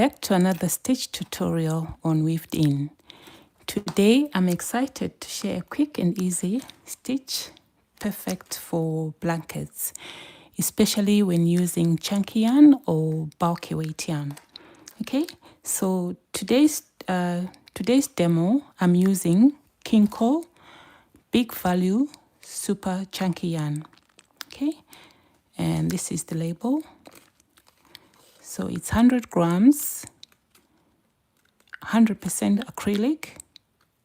back to another stitch tutorial on Weavedin. Today I'm excited to share a quick and easy stitch perfect for blankets, especially when using chunky yarn or bulky weight yarn. Okay, so today's demo I'm using Kinko Big Value Super Chunky Yarn. Okay, and this is the label. So it's 100 grams, 100% acrylic,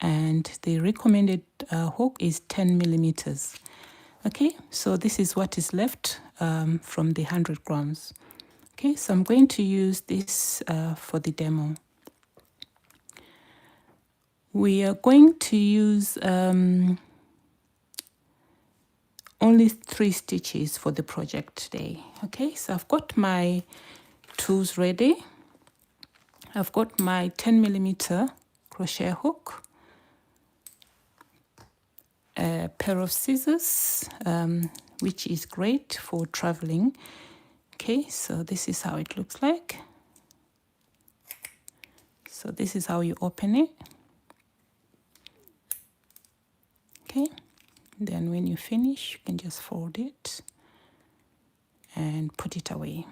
and the recommended hook is 10 millimeters. Okay, so this is what is left from the 100 grams. Okay, so I'm going to use this for the demo. We are going to use only 3 stitches for the project today. Okay, so I've got my tools ready. I've got my 10 millimeter crochet hook, a pair of scissors, which is great for traveling. Okay, so this is how it looks like. So this is how you open it. Okay, then when you finish, you can just fold it and put it away.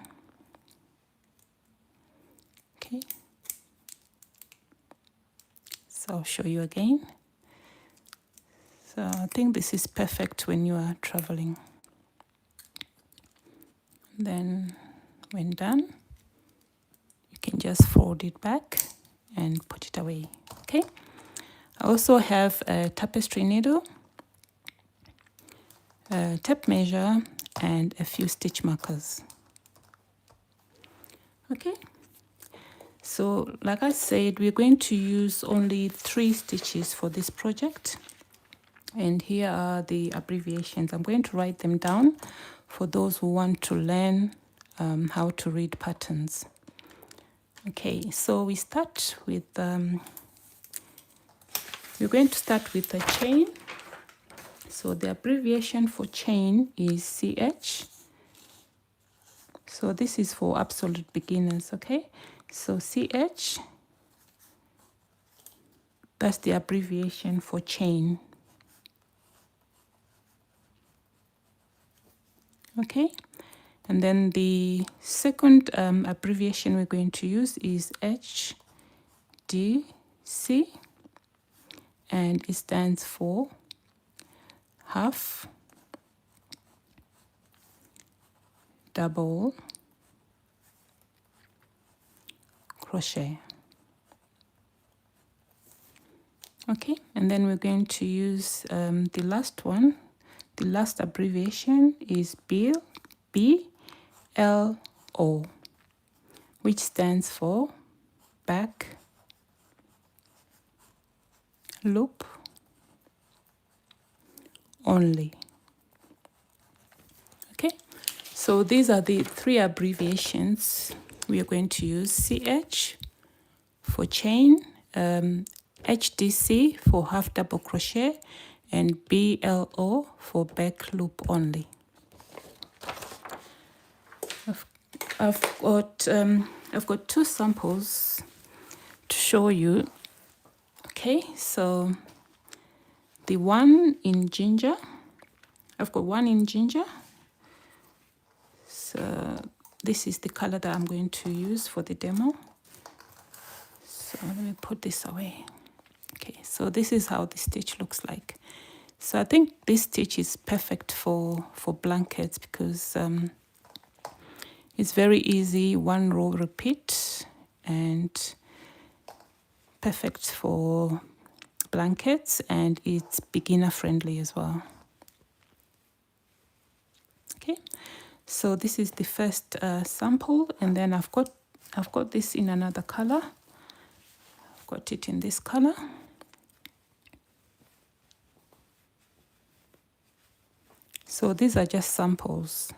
Okay, so I'll show you again. So I think this is perfect when you are traveling. Then when done, you can just fold it back and put it away. Okay, I also have a tapestry needle, a tape measure, and a few stitch markers. Okay, so like I said, we're going to use only 3 stitches for this project. And here are the abbreviations. I'm going to write them down for those who want to learn how to read patterns. Okay, so we start with, we're going to start with a chain. So the abbreviation for chain is CH. So this is for absolute beginners, okay? So CH, that's the abbreviation for chain. Okay, and then the second abbreviation we're going to use is HDC, and it stands for half double crochet. Okay, and then we're going to use the last one. The last abbreviation is BLO, which stands for back loop only. Okay, so these are the 3 abbreviations we are going to use: CH for chain, HDC for half double crochet, and BLO for back loop only. I've got 2 samples to show you. Okay, so the one in ginger, I've got one in ginger. So this is the color that I'm going to use for the demo. So let me put this away. Okay, so this is how the stitch looks like. So I think this stitch is perfect for blankets because it's very easy, 1 row repeat, and perfect for blankets, and it's beginner friendly as well. Okay, so this is the first sample, and then I've got this in another color. I've got it in this color. So these are just samples.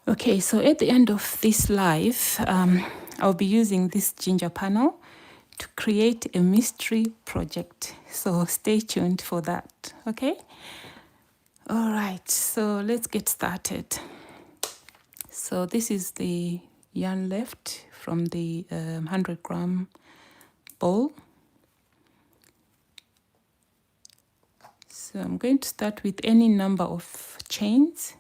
Okay, so at the end of this live, I'll be using this ginger panel to create a mystery project. So stay tuned for that, okay? All right, so let's get started. So this is the yarn left from the 100-gram ball. So I'm going to start with any number of chains,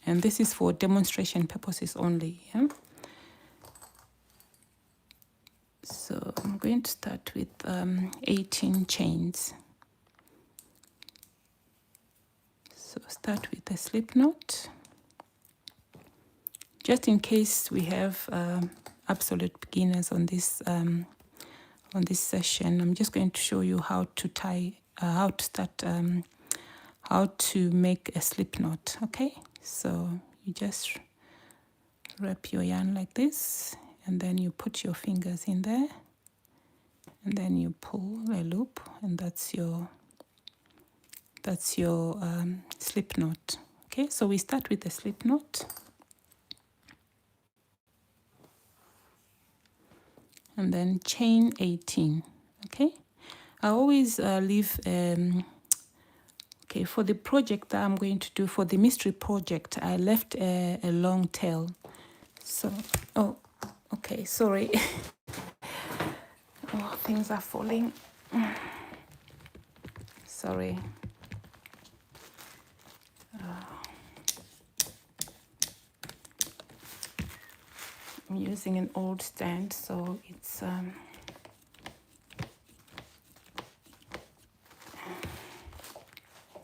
and this is for demonstration purposes only. Yeah? So I'm going to start with 18 chains. So start with a slip knot. Just in case we have absolute beginners on this session, I'm just going to show you how to tie, how to make a slip knot. Okay, so you just wrap your yarn like this, and then you put your fingers in there, and then you pull a loop, and that's your slip knot. Okay, so we start with the slip knot, and then chain 18. Okay, I always leave okay, for the project that I'm going to do, for the mystery project, I left a long tail. So, oh, okay, sorry. Oh, things are falling. Sorry. I'm using an old stand, so it's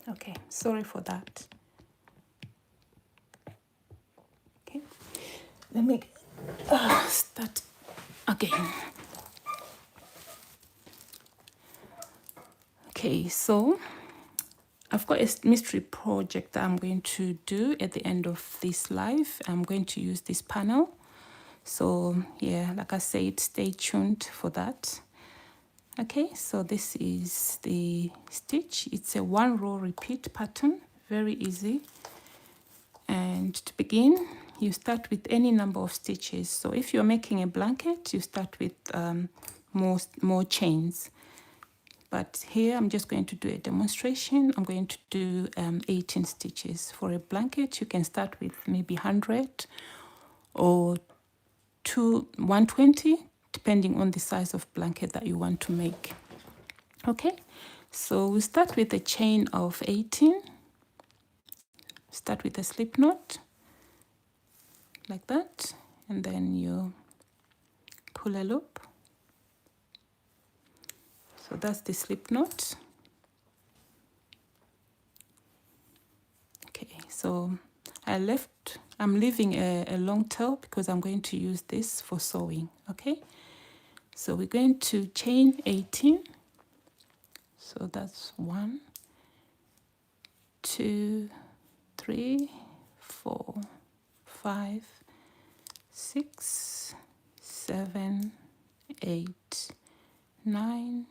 okay, sorry for that. Okay, let me start again. Okay, so I've got a mystery project that I'm going to do at the end of this live. I'm going to use this panel. So yeah, like I said, stay tuned for that. Okay, so this is the stitch. It's a 1-row repeat pattern, very easy. And to begin, you start with any number of stitches. So if you're making a blanket, you start with more chains. But here I'm just going to do a demonstration. I'm going to do 18 stitches. For a blanket, you can start with maybe 100 or 120, depending on the size of blanket that you want to make. Okay, so we start with a chain of 18. Start with a slip knot, like that, and then you pull a loop. So that's the slip knot. Okay, so I'm leaving a long tail because I'm going to use this for sewing. Okay, so we're going to chain 18. So that's 1, 2, 3, 4, 5, 6, 7, 8, 9,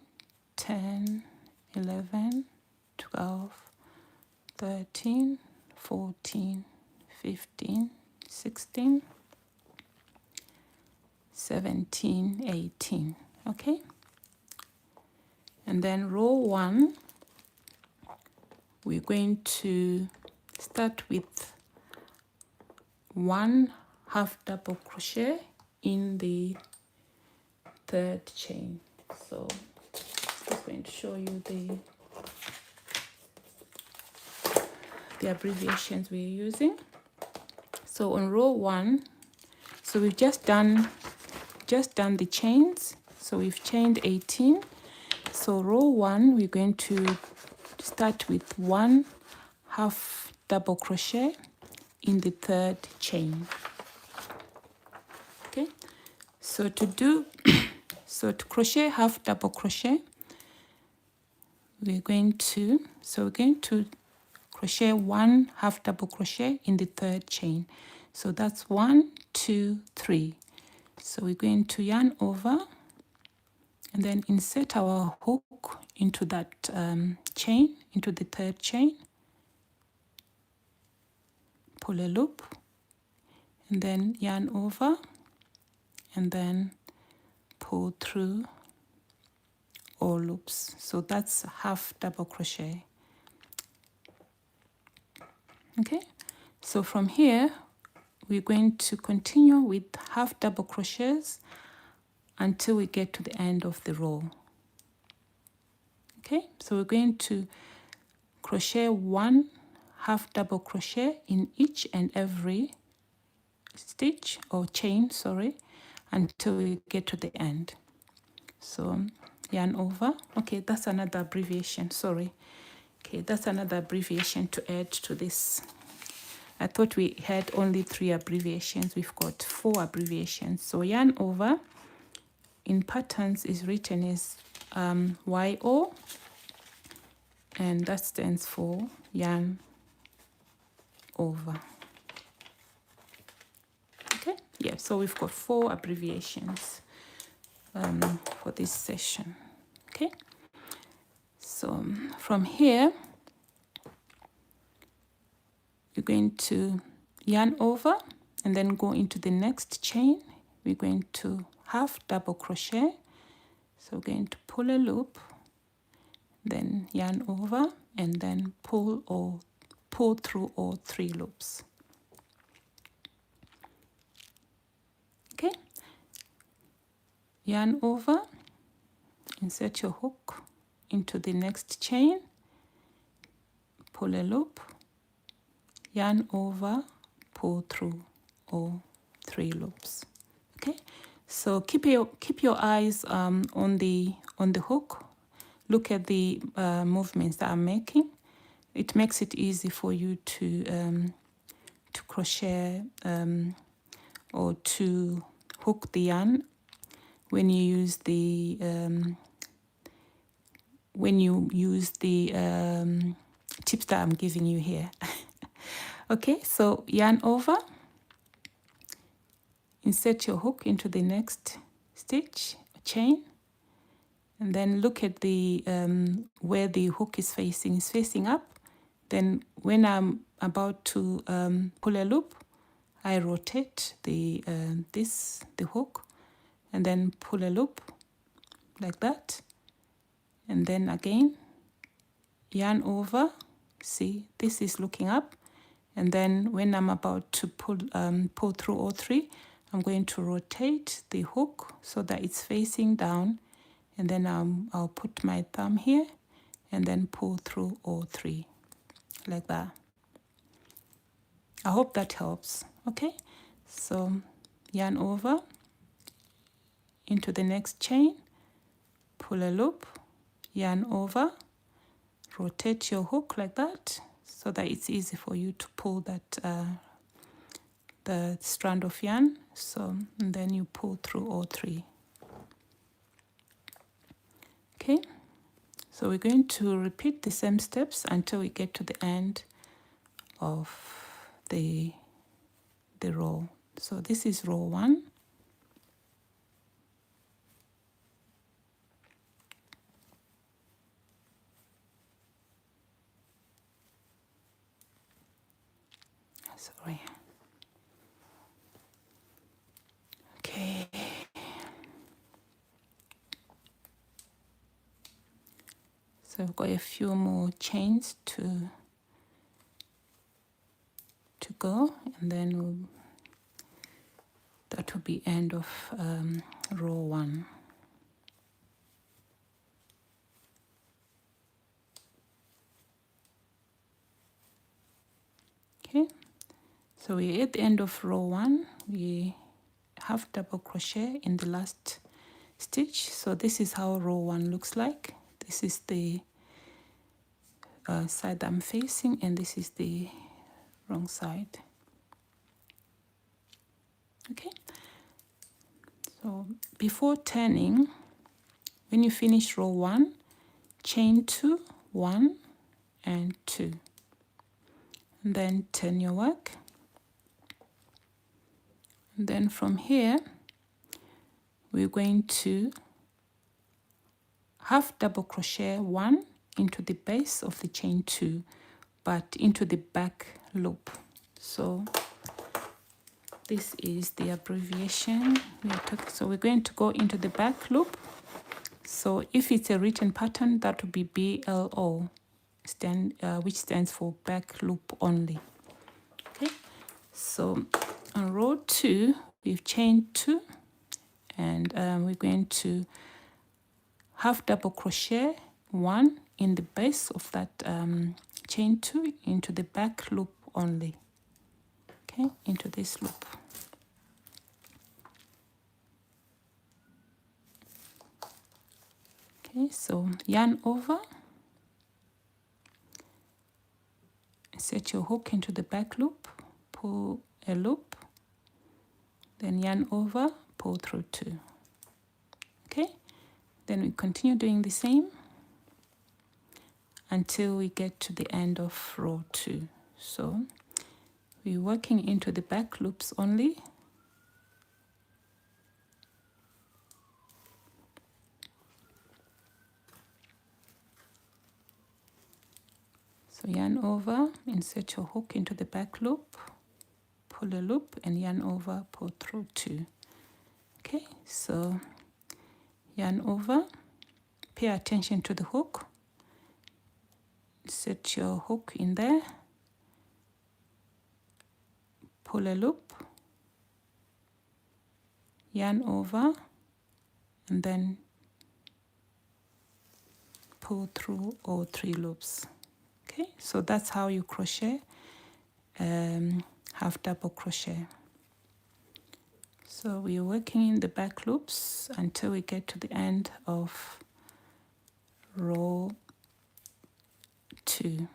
10, 11, 12, 13, 14, 15, 16, 17, 18. Okay, and then row 1, we're going to start with 1 half double crochet in the 3rd chain. So I'm just going to show you the abbreviations we're using. So on row 1, so we've just done the chains. So we've chained 18. So row 1, we're going to start with 1 half double crochet in the 3rd chain. Okay, so to crochet half double crochet, we're going to crochet 1 half double crochet in the 3rd chain. So that's 1, 2, 3. So we're going to yarn over and then insert our hook into that chain, into the 3rd chain, pull a loop, and then yarn over, and then pull through all loops. So that's half double crochet. Okay, so from here we're going to continue with half double crochets until we get to the end of the row. Okay, so we're going to crochet 1 half double crochet in each and every stitch or chain, sorry, until we get to the end. So yarn over. Okay, that's another abbreviation, sorry. Okay, that's another abbreviation to add to this. I thought we had only 3 abbreviations. We've got 4 abbreviations. So yarn over in patterns is written as YO, and that stands for yarn over. Okay, yeah, so we've got 4 abbreviations for this session. Okay, so from here you're going to yarn over and then go into the next chain. We're going to half double crochet, so we're going to pull a loop, then yarn over and then pull through all 3 loops. Okay, yarn over, insert your hook into the next chain, pull a loop, yarn over, pull through all 3 loops. Okay, so keep your eyes on the hook. Look at the movements that I'm making. It makes it easy for you to crochet or to hook the yarn when you use the tips that I'm giving you here. Okay, so yarn over, insert your hook into the next stitch, chain, and then look at the where the hook is facing up. Then when I'm about to pull a loop, I rotate the hook and then pull a loop like that, and then again yarn over. See, this is looking up, and then when I'm about to pull through all 3, I'm going to rotate the hook so that it's facing down, and then I'll put my thumb here and then pull through all 3 like that. I hope that helps. Okay, so yarn over into the next chain, pull a loop, yarn over, rotate your hook like that so that it's easy for you to pull that the strand of yarn. So and then you pull through all 3. Okay, so we're going to repeat the same steps until we get to the end of the row. So this is row 1. Sorry. Okay. So I've got a few more chains to go, and then that will be end of row 1. Okay, so we're at the end of row 1. We have double crochet in the last stitch. So this is how row 1 looks like. This is the side I'm facing, and this is the wrong side. Okay, so before turning, when you finish row 1, chain 2, 1 and 2, and then turn your work, and then from here we're going to half double crochet 1 into the base of the chain 2, but into the back loop. So this is the abbreviation we are talking. So we're going to go into the back loop. So if it's a written pattern, that would be BLO, which stands for back loop only. So on row 2 we've chained 2, and we're going to half double crochet 1 in the base of that chain 2 into the back loop only. Okay, into this loop. Okay, so yarn over, set your hook into the back loop, pull a loop, then yarn over, pull through 2. Okay, then we continue doing the same until we get to the end of row 2. So we're working into the back loops only. So yarn over, insert your hook into the back loop, pull a loop, and yarn over, pull through 2. Okay, so yarn over, pay attention to the hook, set your hook in there, pull a loop, yarn over, and then pull through all 3 loops. Okay, so that's how you crochet half double crochet. So we're working in the back loops until we get to the end of row 2.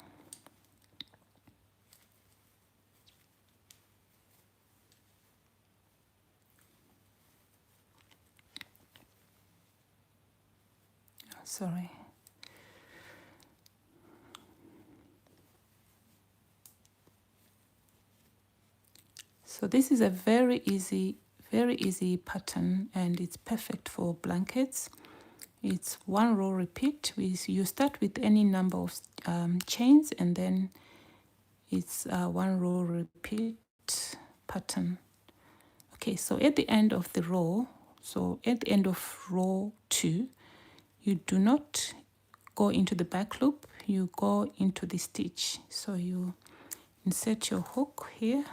Sorry. So this is a very easy pattern, and it's perfect for blankets. It's 1 row repeat. You start with any number of chains, and then it's 1 row repeat pattern. Okay, so at the end of the row, so at the end of row 2, you do not go into the back loop, you go into the stitch. So you insert your hook here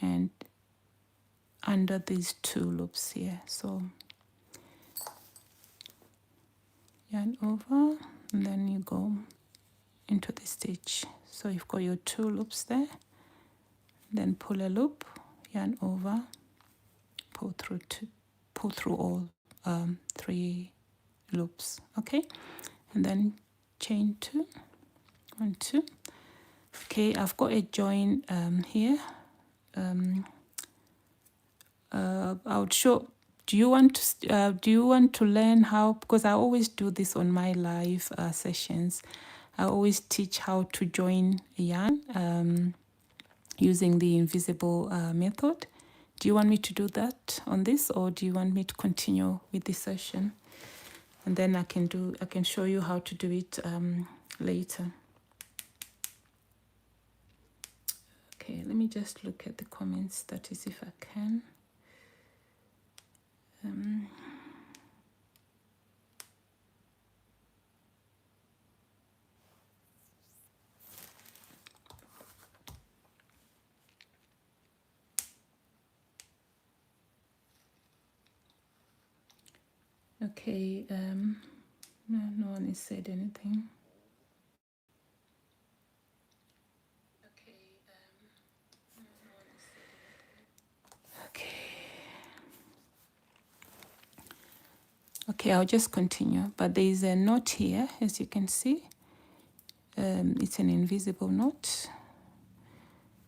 and under these 2 loops here. So yarn over, and then you go into the stitch. So you've got your 2 loops there, then pull a loop, yarn over, pull through all 3 loops. Okay, and then chain 2, 1, 2. Okay, I've got a join here. I would show. Do you want to learn how? Because I always do this on my live sessions. I always teach how to join a yarn using the invisible method. Do you want me to do that on this, or do you want me to continue with this session? And then I can show you how to do it later. Okay, let me just look at the comments, that is, if I can. Okay, no one has said anything. Okay, I'll just continue. But there is a knot here, as you can see. It's an invisible knot.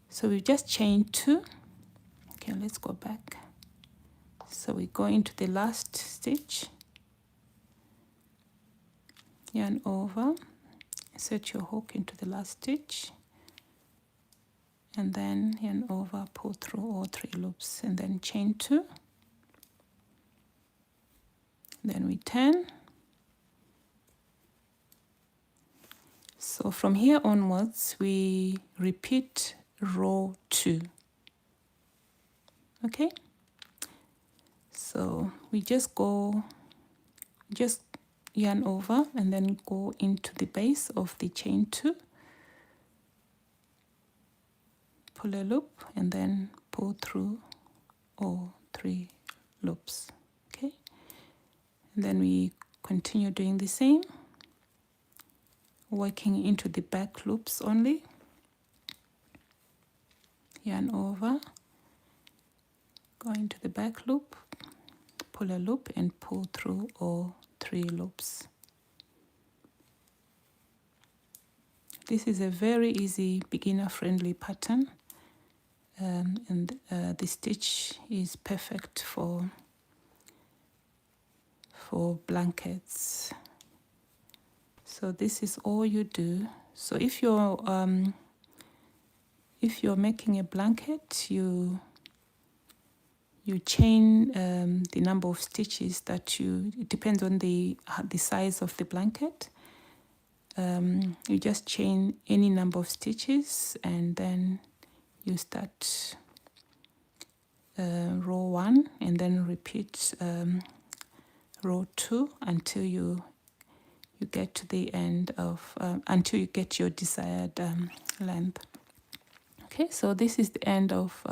So we've just chained 2. Okay, let's go back. So we go into the last stitch. Yarn over, insert your hook into the last stitch, and then yarn over, pull through all 3 loops, and then chain 2. Then we turn. So from here onwards, we repeat row 2. Okay? So we just yarn over and then go into the base of the chain 2. pull a loop and then pull through all 3 loops. Okay, and then we continue doing the same, working into the back loops only. Yarn over, go into the back loop, pull a loop and pull through all 3 loops. This is a very easy beginner-friendly pattern, and the stitch is perfect for blankets. So this is all you do. So if you're making a blanket, you chain the number of stitches that it depends on the size of the blanket. You just chain any number of stitches and then you start row 1 and then repeat row 2 until you get to the end of until you get your desired length. Okay, so this is the end of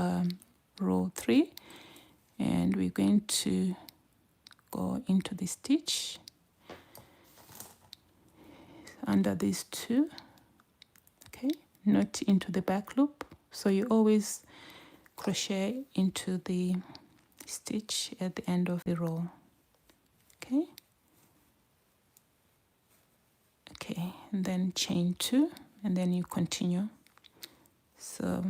row 3, and we're going to go into the stitch under these 2. Okay, not into the back loop, so you always crochet into the stitch at the end of the row. Okay, and then chain 2 and then you continue. So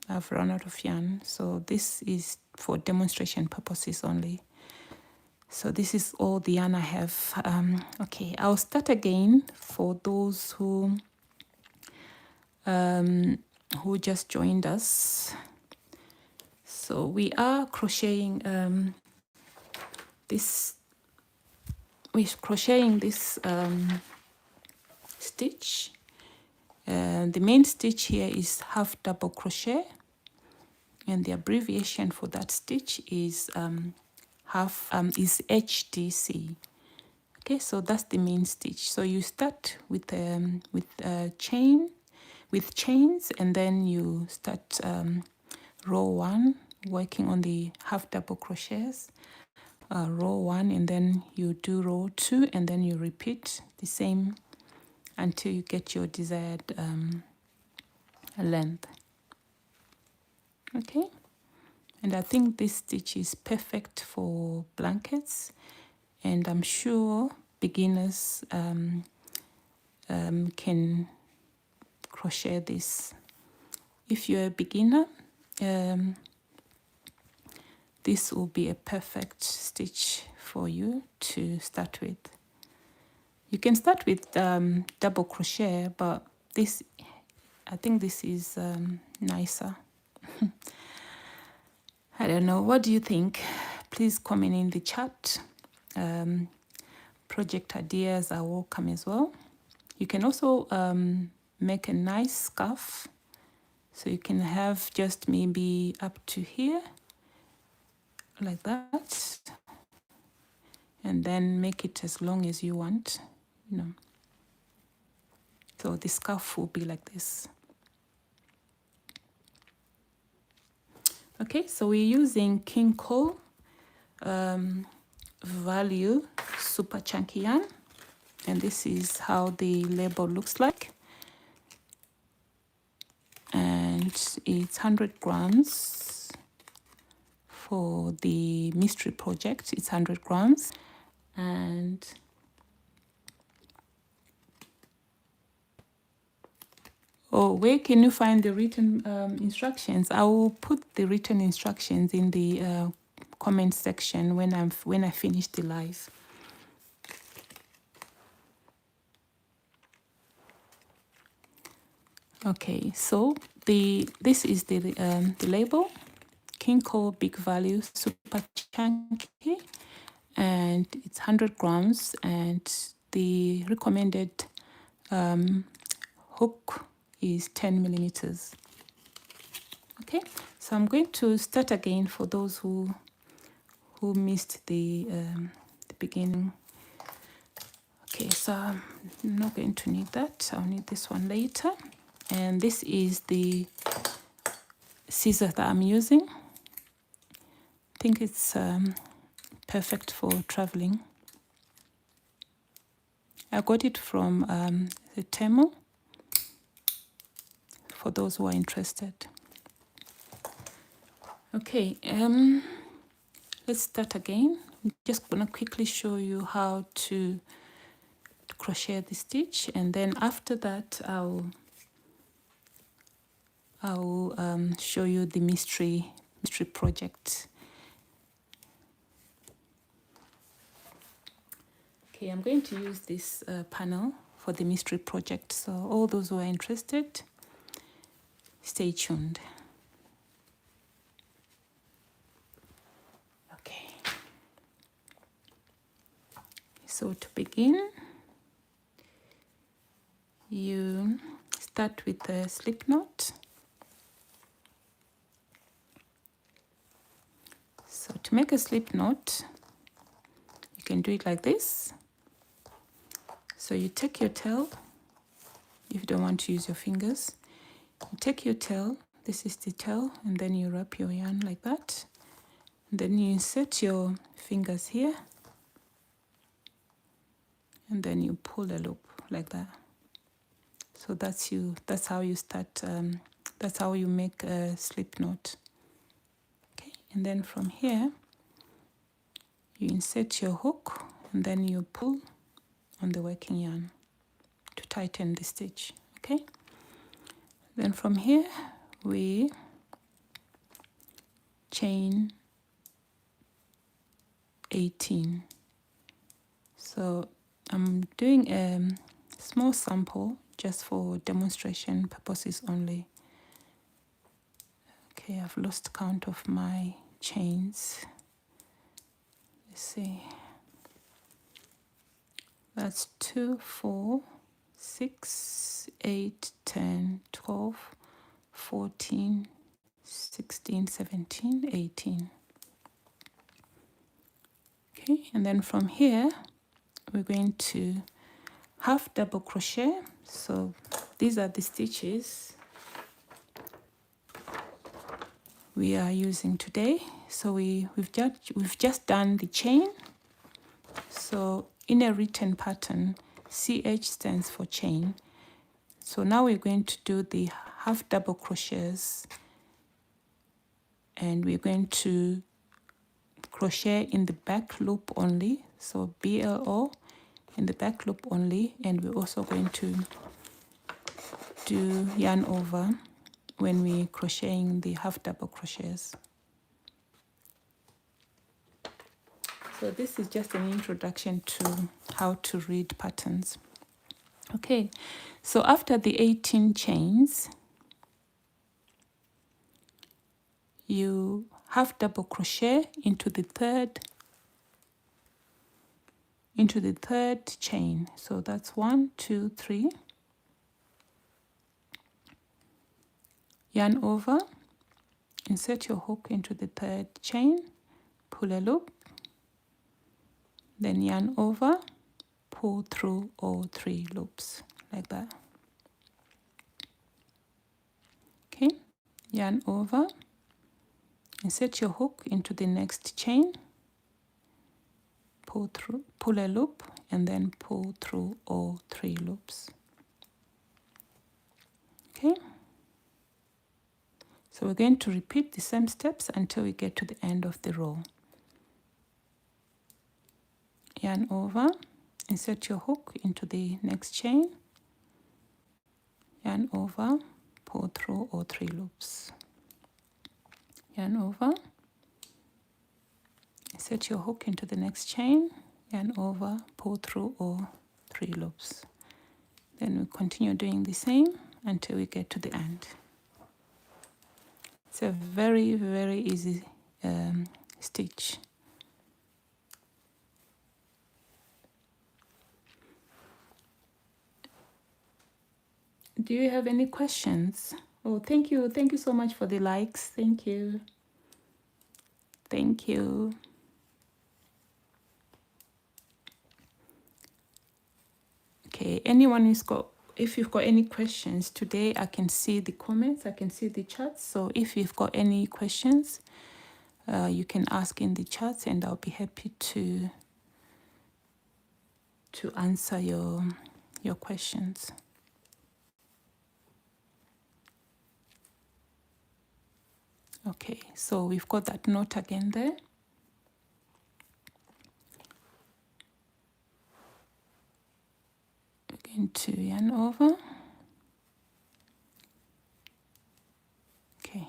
I've run out of yarn, so this is for demonstration purposes only. So this is all the yarn I have. Okay, I'll start again for those who just joined us. So we are crocheting this stitch. The main stitch here is half double crochet, and the abbreviation for that stitch is HDC. Okay, so that's the main stitch. So you start with chains, and then you start row 1 working on the half double crochets, row 1, and then you do row 2, and then you repeat the same until you get your desired length. Okay, and I think this stitch is perfect for blankets, and I'm sure beginners can crochet this. If you're a beginner, this will be a perfect stitch for you to start with. You can start with double crochet, but I think this is nicer. I don't know, what do you think? Please comment in the chat. Project ideas are welcome as well. You can also make a nice scarf, so you can have just maybe up to here like that, and then make it as long as you want, so the scarf will be like this. Okay, so we're using Kinko Value Super Chunky Yarn, and this is how the label looks like. And it's 100 grams for the mystery project. It's 100 grams. And where can you find the written instructions? I will put the written instructions in the comment section when I finish the live. Okay, so this is the label, Kinko Big Value Super Chunky, and it's 100 grams, and the recommended hook is 10 millimeters. Okay, so I'm going to start again for those who missed the beginning. Okay, so I'm not going to need that. I'll need this one later. And this is the scissors that I'm using. I think it's perfect for traveling. I got it from the Temu, for those who are interested. Okay, let's start again. I'm just gonna quickly show you how to crochet the stitch, and then after that I'll show you the mystery project. Okay, I'm going to use this panel for the mystery project, so all those who are interested, stay tuned. Okay, so to begin, you start with a slip knot. So to make a slip knot, you can do it like this. So you take your tail, if you don't want to use your fingers, you take your tail, this is the tail, and then you wrap your yarn like that. And then you insert your fingers here, and then you pull a loop like that. So that's how you start, that's how you make a slip knot. Okay, and then from here, you insert your hook, and then you pull on the working yarn to tighten the stitch. Okay, then from here we chain 18. So I'm doing a small sample just for demonstration purposes only. Okay, I've lost count of my chains. Let's see. That's 2, 4, 6, 8, 10, 12, 14, 16, 17, 18. Okay, and then from here, we're going to half double crochet. So these are the stitches we are using today. So we've just done the chain. So in a written pattern, CH stands for chain. So now we're going to do the half double crochets, and we're going to crochet in the back loop only. So BLO in the back loop only, and we're also going to do yarn over when we're crocheting the half double crochets. So this is just an introduction to how to read patterns. Okay, so after the 18 chains, you half double crochet into the third chain. So that's 1, 2, 3. Yarn over, insert your hook into the third chain, pull a loop, then yarn over, pull through all 3 loops like that. Okay, yarn over, insert your hook into the next chain, pull a loop, and then pull through all 3 loops. Okay, so we're going to repeat the same steps until we get to the end of the row. Yarn over, insert your hook into the next chain, yarn over, pull through all 3 loops. Yarn over, insert your hook into the next chain, yarn over, pull through all 3 loops. Then we continue doing the same until we get to the end. It's a very, very easy stitch. Do you have any questions? Oh, thank you so much for the likes. Thank you. Okay, anyone who's got if you've got any questions today, I can see the comments, I can see the chats. So if you've got any questions, you can ask in the chats, and I'll be happy to answer your questions. Okay, so we've got that note again there. We're going to yarn over. Okay.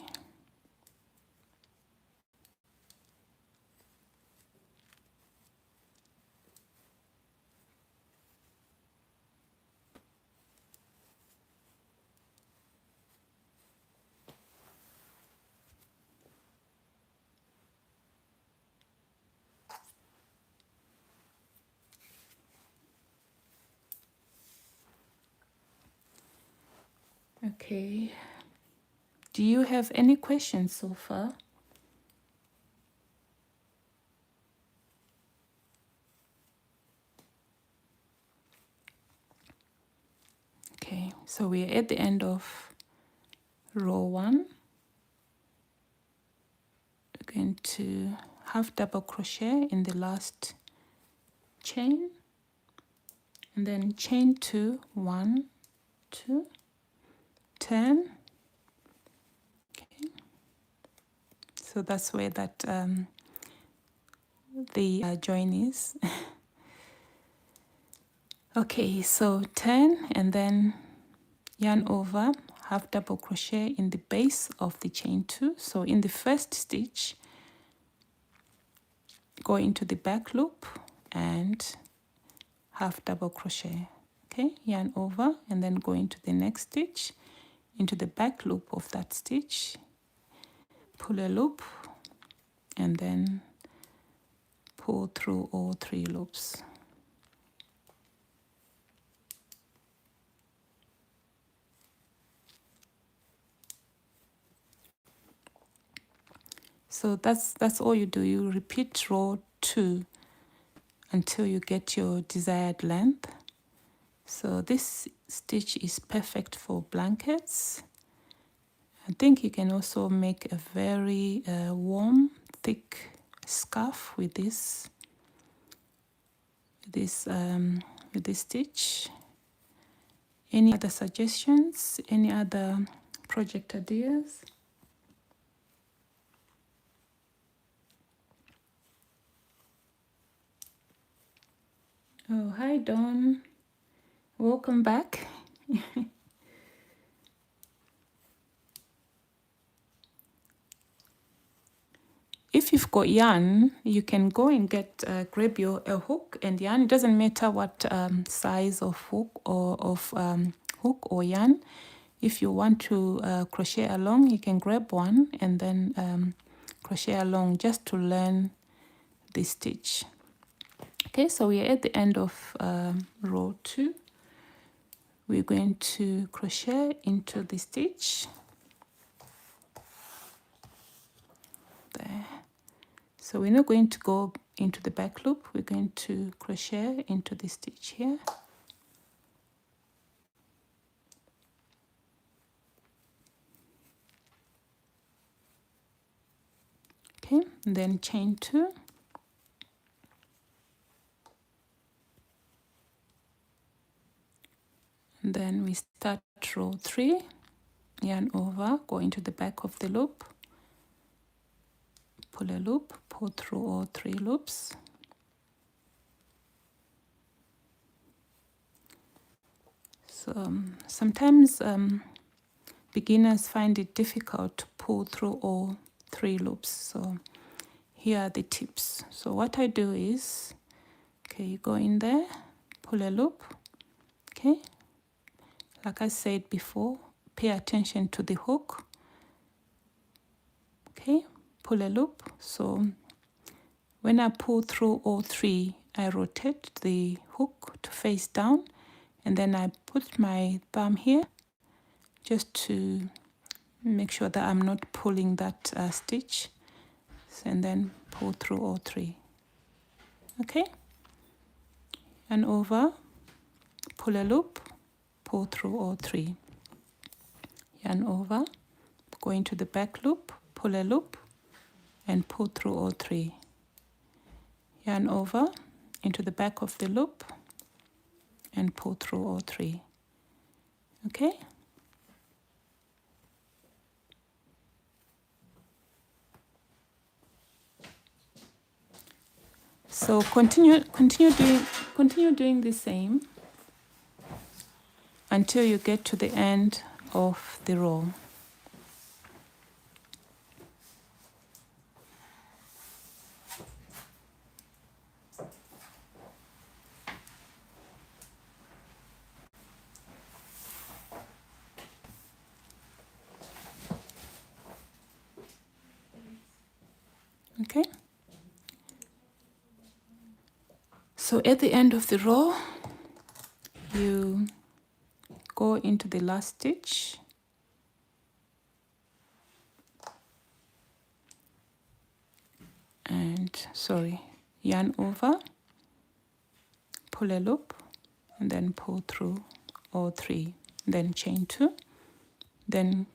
Okay. Do you have any questions so far? Okay, so we're at the end of row 1. We're going to half double crochet in the last chain, and then chain 2, 1, 2, 10. Okay, so that's where that the join is. Okay, so 10, and then yarn over, half double crochet in the base of the chain 2. So in the first stitch, go into the back loop and half double crochet. Okay, yarn over, and then go into the next stitch, into the back loop of that stitch, pull a loop, and then pull through all 3 loops. So that's all you do. You repeat row 2 until you get your desired length. So this stitch is perfect for blankets. I think you can also make a very warm, thick scarf with this stitch. Any other suggestions? Any other project ideas? Oh, hi Dawn. Welcome back. If you've got yarn, you can go and grab a hook and yarn. It doesn't matter what size of hook or yarn. If you want to crochet along, you can grab one and then crochet along just to learn the stitch. Okay, so we are at the end of row 2. We're going to crochet into the stitch there. So we're not going to go into the back loop. We're going to crochet into the stitch here. Okay, and then chain 2. And then we start row 3, yarn over, go into the back of the loop, pull a loop, pull through all 3 loops. So sometimes beginners find it difficult to pull through all 3 loops. So here are the tips. So what I do is, okay, you go in there, pull a loop, okay. Like I said before, pay attention to the hook. Okay, pull a loop. So when I pull through all 3, I rotate the hook to face down, and then I put my thumb here just to make sure that I'm not pulling that stitch, and then pull through all 3. Okay, and over, pull a loop, pull through all 3. Yarn over, go into the back loop, pull a loop, and pull through all 3. Yarn over into the back of the loop and pull through all 3. Okay? So continue doing the same until you get to the end of the row. Okay? So at the end of the row, you go into the last stitch and, yarn over, pull a loop, and then pull through all 3. Then chain 2, then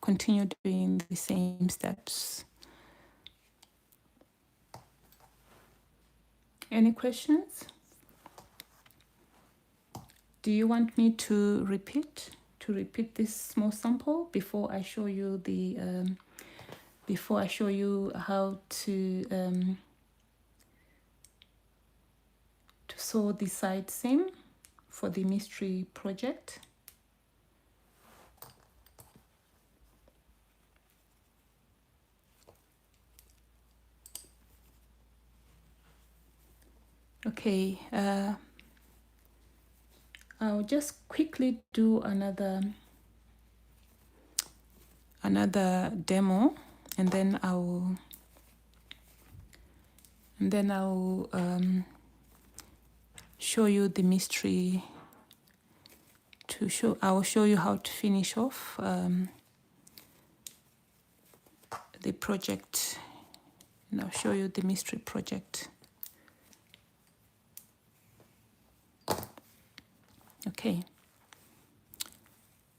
continue doing the same steps. Any questions? Do you want me to repeat this small sample before I show you the how to sew the side seam for the mystery project? Okay, I'll just quickly do another demo, and then I'll show you the mystery. I'll show you how to finish off the project, and I'll show you the mystery project. Okay,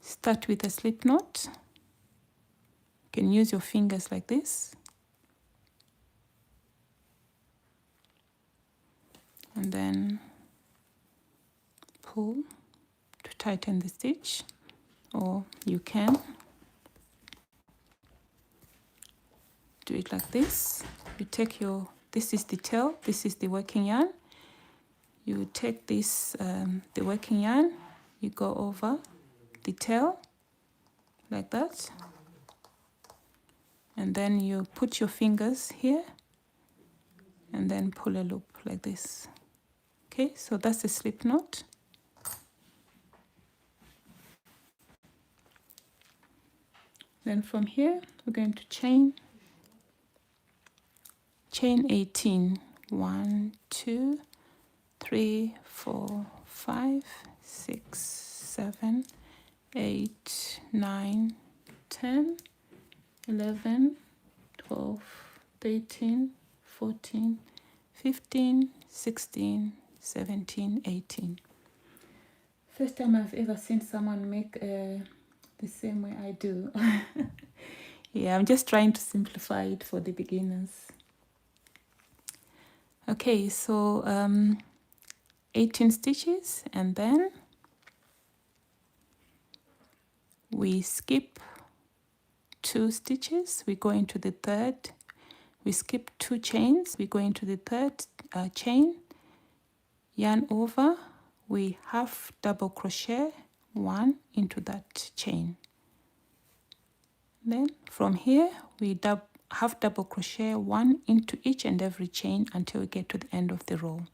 start with a slip knot. You can use your fingers like this, and then pull to tighten the stitch, or you can do it like this. You take this is the tail, this is the working yarn. You take this, the working yarn, you go over the tail like that, and then you put your fingers here and then pull a loop like this. Okay, so that's the slip knot. Then from here we're going to chain 18. 1, 2, 3, 4, 5, 6, 7, 8, 9, 10, 11, 12, 13, 14, 15, 16, 17, 18. First time I've ever seen someone make the same way I do. Yeah, I'm just trying to simplify it for the beginners. Okay, so 18 stitches, and then we skip 2 stitches, we go into the third, we skip 2 chains, we go into the third chain, yarn over, we half double crochet 1 into that chain. Then from here we half double crochet 1 into each and every chain until we get to the end of the row.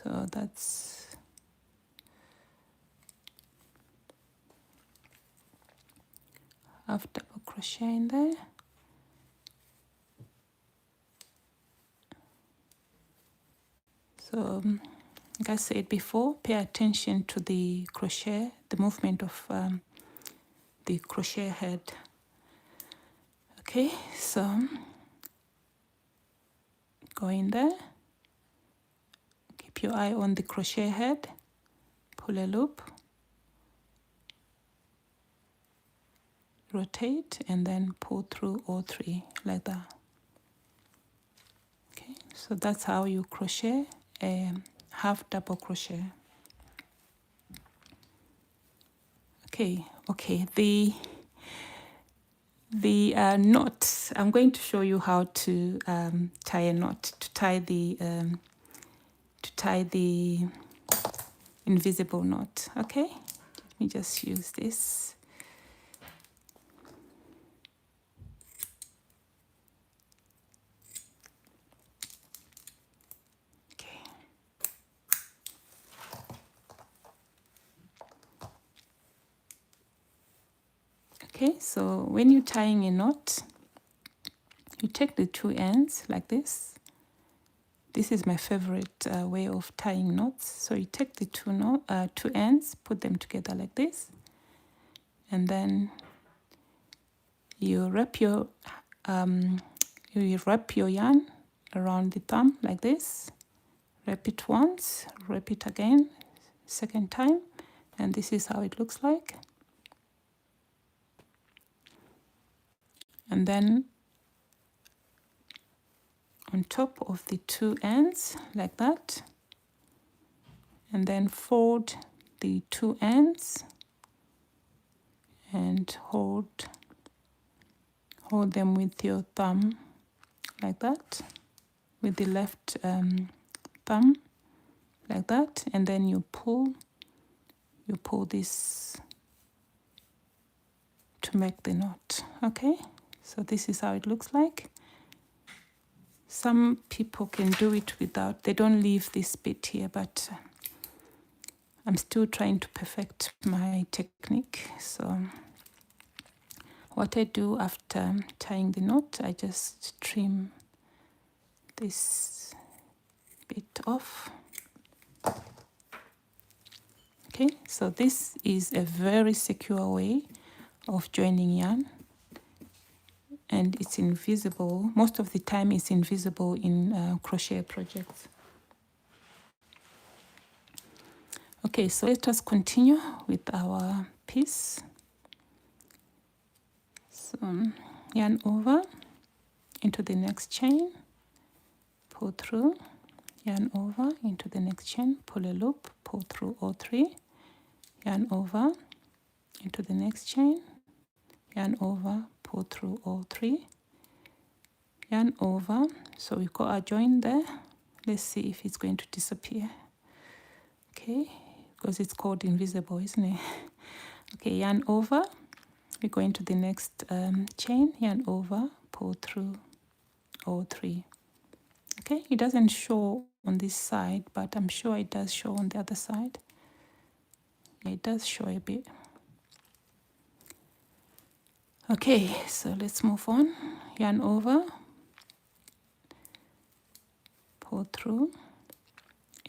So that's half double crochet in there. So like I said before, pay attention to the crochet, the movement of the crochet head. Okay, so go in there, keep your eye on the crochet head, pull a loop, rotate, and then pull through all three like that. Okay, so that's how you crochet a half double crochet. Okay, the knot, I'm going to show you how to tie a knot, to tie the invisible knot. Okay, let me just use this. Okay. Okay, so when you're tying a knot, you take the two ends like this. This is my favorite way of tying knots. So you take the two ends, put them together like this, and then you wrap your yarn around the thumb like this. Wrap it once, wrap it again, second time, and this is how it looks like. And then on top of the two ends like that, and then fold the two ends and hold them with your thumb like that, with the left thumb like that, and then you pull this to make the knot. Okay, so this is how it looks like. Some people can do it without, they don't leave this bit here, but I'm still trying to perfect my technique. So what I do after tying the knot, I just trim this bit off. Okay, so this is a very secure way of joining yarn, and it's invisible. Most of the time it's invisible in crochet projects. Okay, so let us continue with our piece. So yarn over into the next chain, pull through, yarn over into the next chain, pull a loop, pull through all three, yarn over into the next chain, yarn over, pull through all three, yarn over. So we've got our join there. Let's see if it's going to disappear. Okay, because it's called invisible, isn't it? Okay, yarn over, we go into the next chain, yarn over, pull through all three. Okay, it doesn't show on this side, but I'm sure it does show on the other side. It does show a bit. Okay, so let's move on. Yarn over, pull through,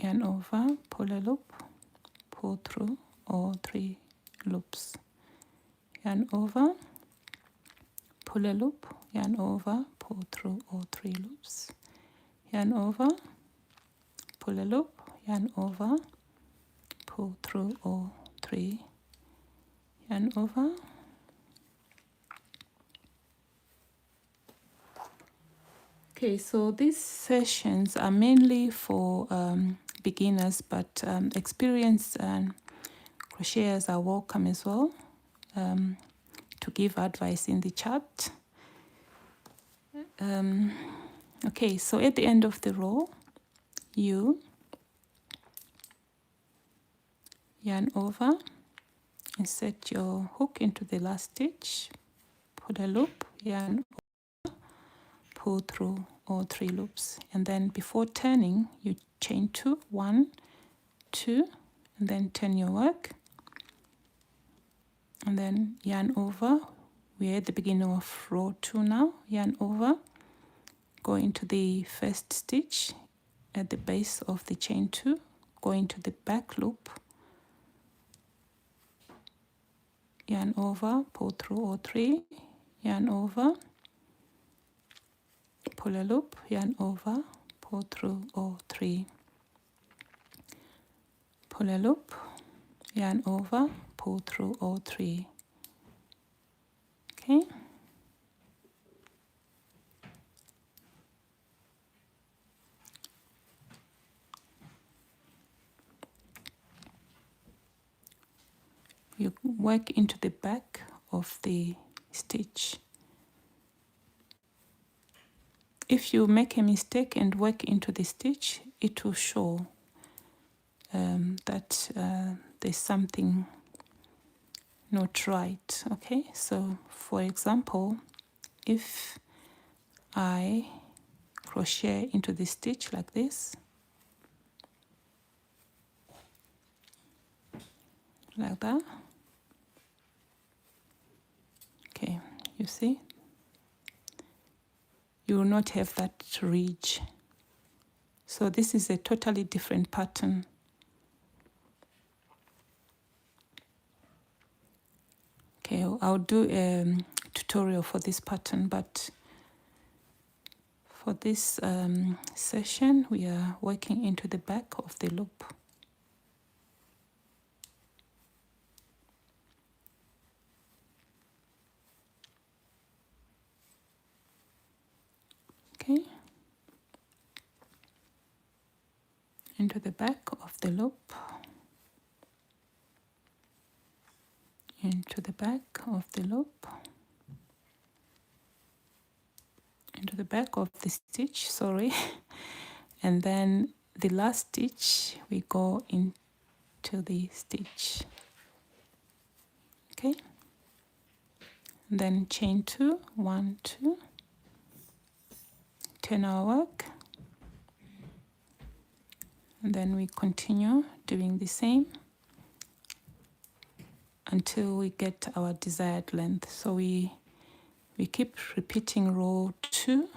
yarn over, pull a loop, pull through all three loops. Yarn over, pull a loop, yarn over, pull through all three loops. Yarn over, pull a loop, yarn over, pull through all three, yarn over. Okay, so these sessions are mainly for beginners, but experienced crocheters are welcome as well to give advice in the chat. Okay, so at the end of the row, you yarn over, insert your hook into the last stitch, put a loop, yarn over, pull through all three loops, and then before turning you chain two, 1, 2, and then turn your work, and then yarn over. We're at the beginning of row 2 now. Yarn over, go into the first stitch at the base of the chain 2, go into the back loop, yarn over, pull through all three, yarn over, pull a loop, yarn over, pull through all three, pull a loop, yarn over, pull through all 3. Okay. You work into the back of the stitch. If you make a mistake and work into the stitch, it will show that there's something not right. Okay, so for example, if I crochet into the stitch like this, like that, okay, you see, you will not have that ridge. So this is a totally different pattern. Okay, I'll do a tutorial for this pattern, but for this session, we are working into the back of the loop. Okay, into the back of the loop, into the back of the loop, into the back of the stitch, sorry, and then the last stitch we go into the stitch. Okay, and then chain 2, 1, 2, turn our work, and then we continue doing the same until we get our desired length. So we keep repeating row 2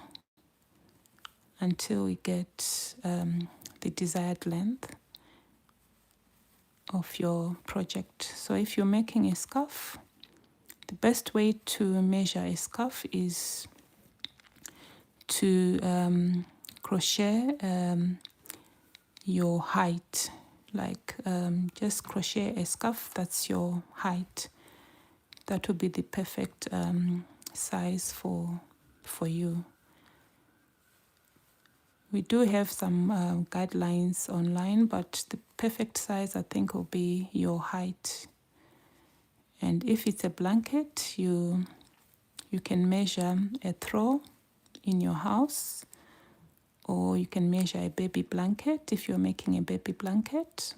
until we get the desired length of your project. So if you're making a scarf, the best way to measure a scarf is to crochet your height. Like just crochet a scarf that's your height. That would be the perfect size for you. We do have some guidelines online, but the perfect size I think will be your height. And if it's a blanket, you can measure a throw in your house, or you can measure a baby blanket if you're making a baby blanket.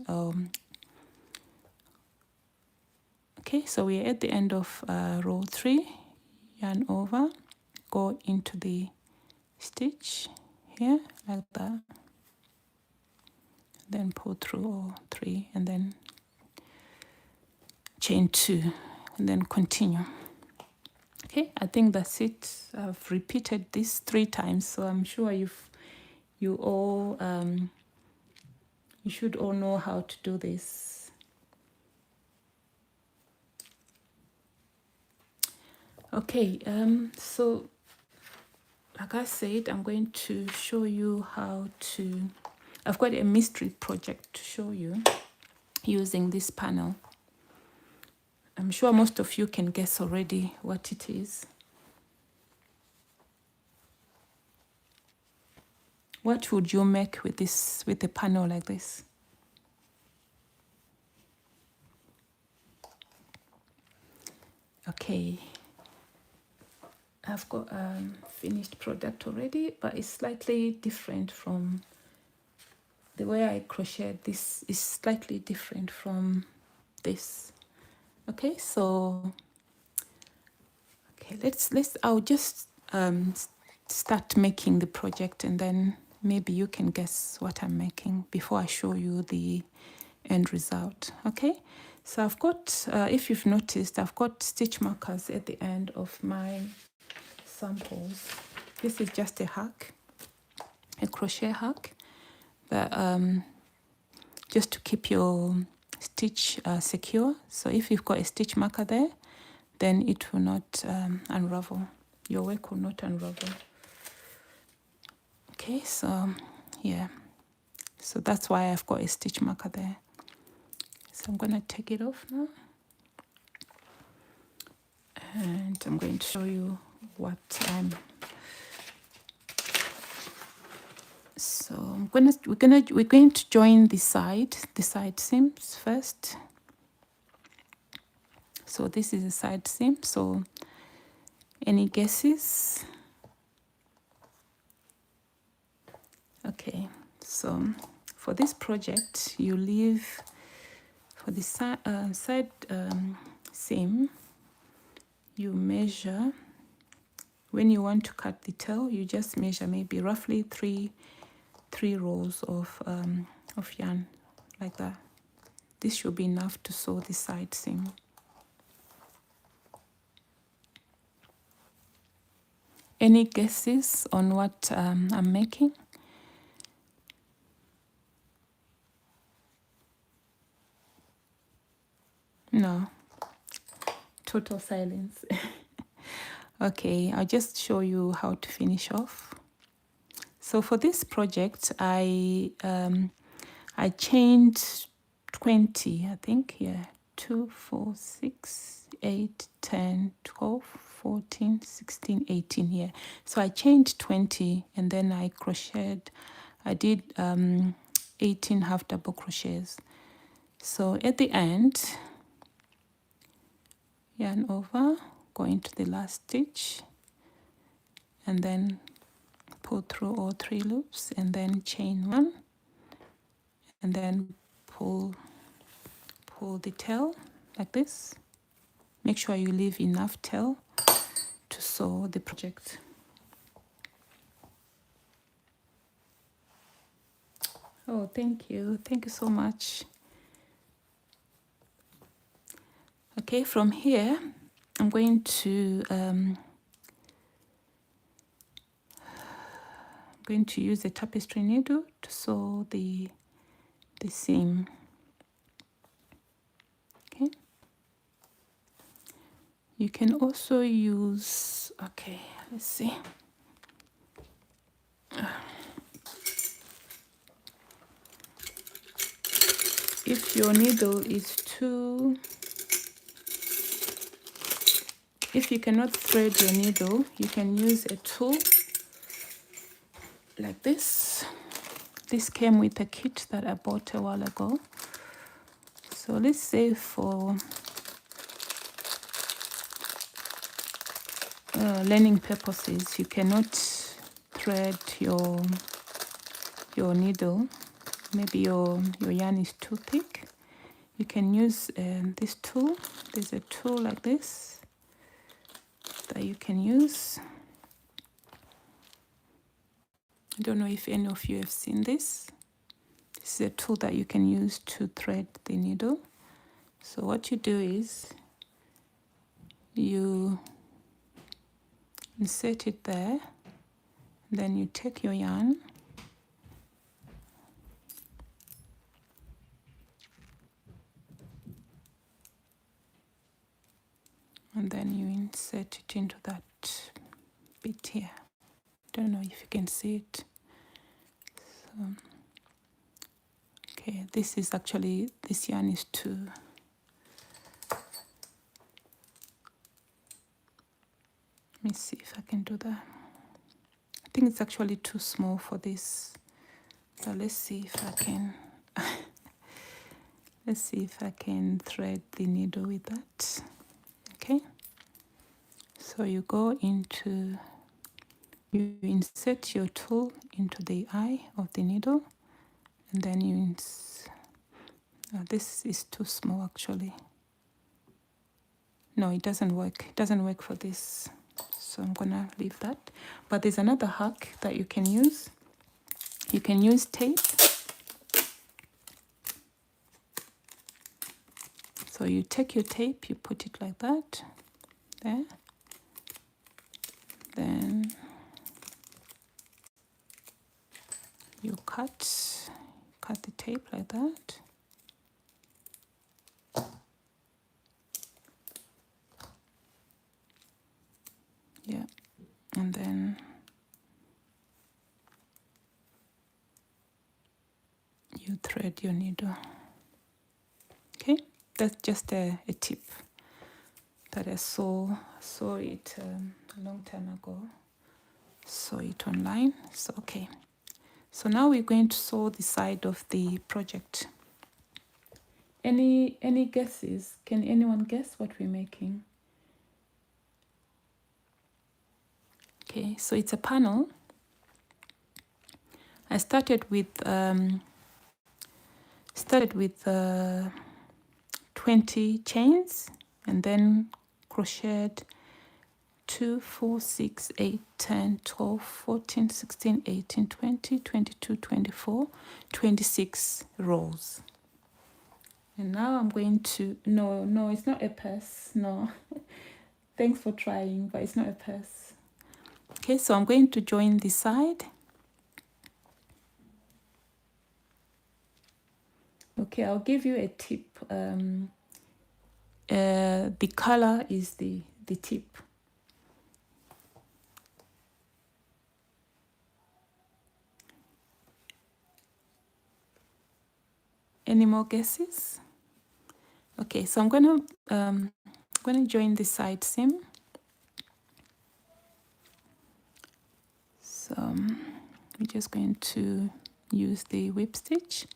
Okay, so we're at the end of row 3, yarn over, go into the stitch here like that, then pull through all 3 and then chain 2 and then continue. Okay, I think that's it. I've repeated this 3 times, so I'm sure you should all know how to do this. Okay, so like I said, I'm going to show you how to, I've got a mystery project to show you using this panel. I'm sure most of you can guess already what it is. What would you make with this, with a panel like this? Okay, I've got a finished product already, but it's slightly different from the way I crochet. This is slightly different from this. Okay, so okay, I'll just start making the project, and then maybe you can guess what I'm making before I show you the end result. Okay, so I've got, if you've noticed, I've got stitch markers at the end of my samples. This is just a hack, a crochet hack, that just to keep your stitch secure. So if you've got a stitch marker there, then it will not unravel. Your work will not unravel. Okay, so yeah, so that's why I've got a stitch marker there. So I'm going to take it off now, and I'm going to show you what so we're going to join the side seams first. So this is a side seam. So any guesses? Okay, so for this project, you leave for the side seam, you measure. When you want to cut the tail, you just measure maybe roughly three rolls of yarn, like that. This should be enough to sew the side seam. Any guesses on what I'm making? No, total silence. Okay, I'll just show you how to finish off. So for this project, I chained 20, I think, yeah. 2, 4, 6, 8, 10, 12, 14, 16, 18 here. So I chained 20 and then I crocheted. I did 18 half double crochets. So at the end, yarn over, go into the last stitch, and then pull through all 3 loops, and then chain 1, and then pull the tail like this. Make sure you leave enough tail to sew the project. Oh, thank you so much. Okay, from here I'm going to use a tapestry needle to sew the seam. Okay, you can also use, okay, let's see. If your needle is too, if you cannot thread your needle, you can use a tool like this. This came with a kit that I bought a while ago. So let's say for learning purposes, you cannot thread your needle. Maybe your yarn is too thick. You can use this tool. There's a tool like this that you can use. I don't know if any of you have seen this. This is a tool that you can use to thread the needle. So what you do is you insert it there, then you take your yarn, and then you insert it into that bit here. Don't know if you can see it. So, okay, this is actually, this yarn is too, let me see if I can do that. I think it's actually too small for this, but let's see if I can. Let's see if I can thread the needle with that. Okay, so you go into, you insert your tool into the eye of the needle, and then you this is too small actually. No, it doesn't work. It doesn't work for this. So I'm gonna leave that. But there's another hack that you can use. You can use tape. So you take your tape, you put it like that, there. Then you cut the tape like that. Yeah, and then you thread your needle. Okay, that's just a tip that I saw it a long time ago. Saw it online. So okay. So now we're going to sew the side of the project. Any guesses? Can anyone guess what we're making? Okay, so it's a panel. I started with 20 chains and then crocheted 2, 4, 6, 8, 10, 12, 14, 16, 18, 20, 22, 24, 26 rows. And now I'm going to, no, it's not a purse, no. Thanks for trying, but it's not a purse. Okay, so I'm going to join the side. Okay, I'll give you a tip. The color is the tip. Any more guesses? Okay, so I'm gonna join the side seam. So we're just going to use the whip stitch.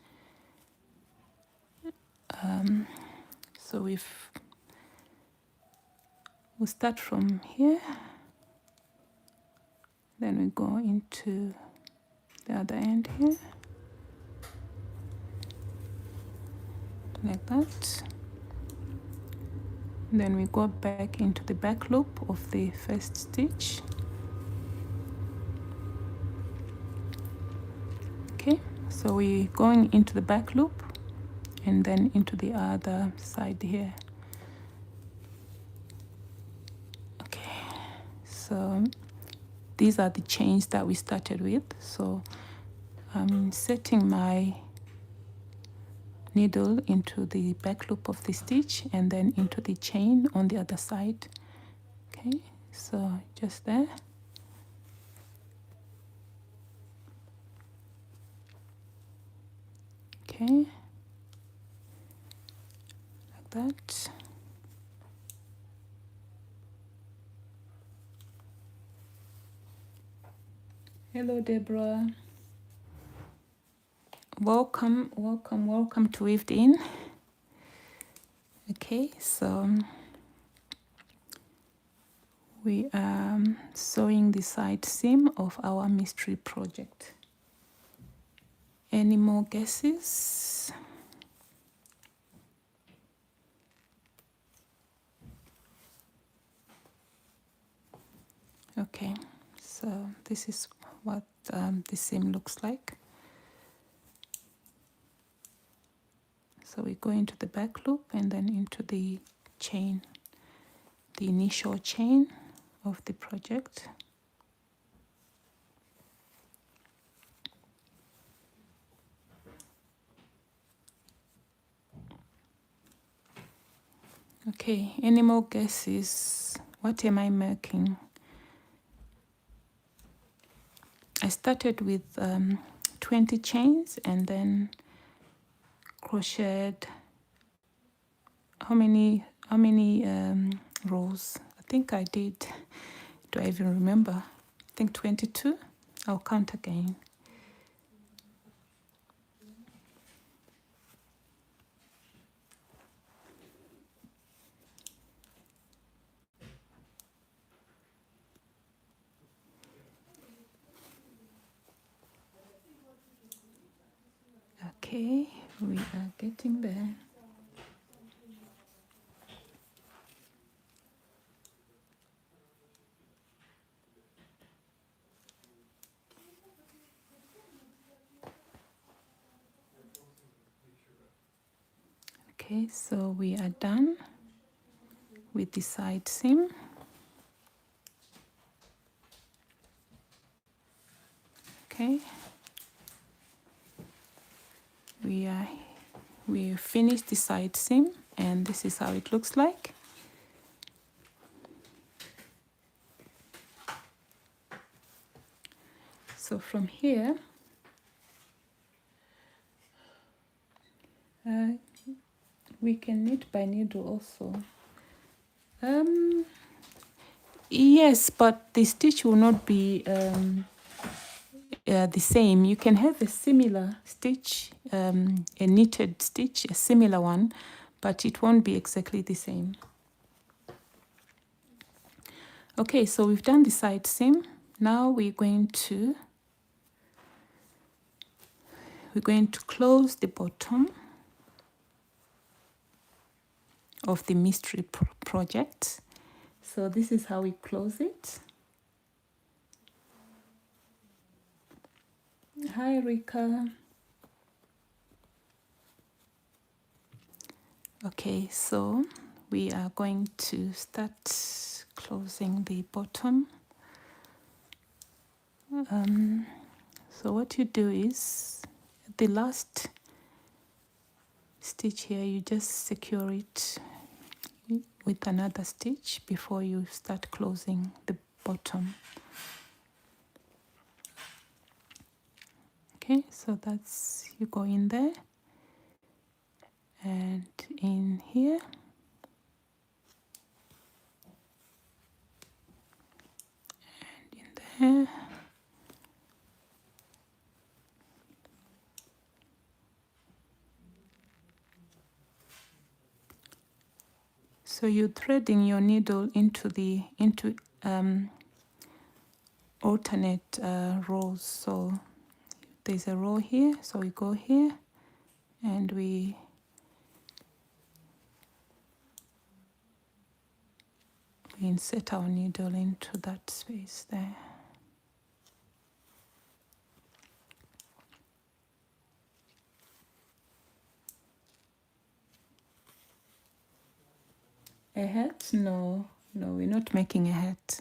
So we'll start from here, then we go into the other end here, like that. Then we go back into the back loop of the first stitch. Okay, so we're going into the back loop and then into the other side here. Okay, so these are the chains that we started with. So I'm inserting my needle into the back loop of the stitch and then into the chain on the other side. Okay, so just there. Okay, like that. Hello, Deborah. Welcome to Weavedin. Okay, so we are sewing the side seam of our mystery project. Any more guesses? Okay, so this is what the seam looks like. So we go into the back loop and then into the chain, the initial chain of the project. Okay, any more guesses? What am I making? I started with 20 chains and then crocheted how many rows? I think I did. Do I even remember? I think 22. I'll count again. Okay, we are getting there. Okay, so we are done with the side seam. Okay, we finished the side seam and this is how it looks like. So from here, we can knit by needle also. Yes, but the stitch will not be the same. You can have a similar stitch, a knitted stitch, a similar one, but it won't be exactly the same. Okay, so we've done the side seam. Now we're going to close the bottom of the mystery project. So this is how we close it. Hi, Rika. Okay, so we are going to start closing the bottom. So what you do is, the last stitch here, you just secure it with another stitch before you start closing the bottom. Okay, so that's, you go in there and in here, and in there, so you're threading your needle into alternate rows. So there's a row here, so we go here and we insert our needle into that space there. A hat? No, we're not making a hat.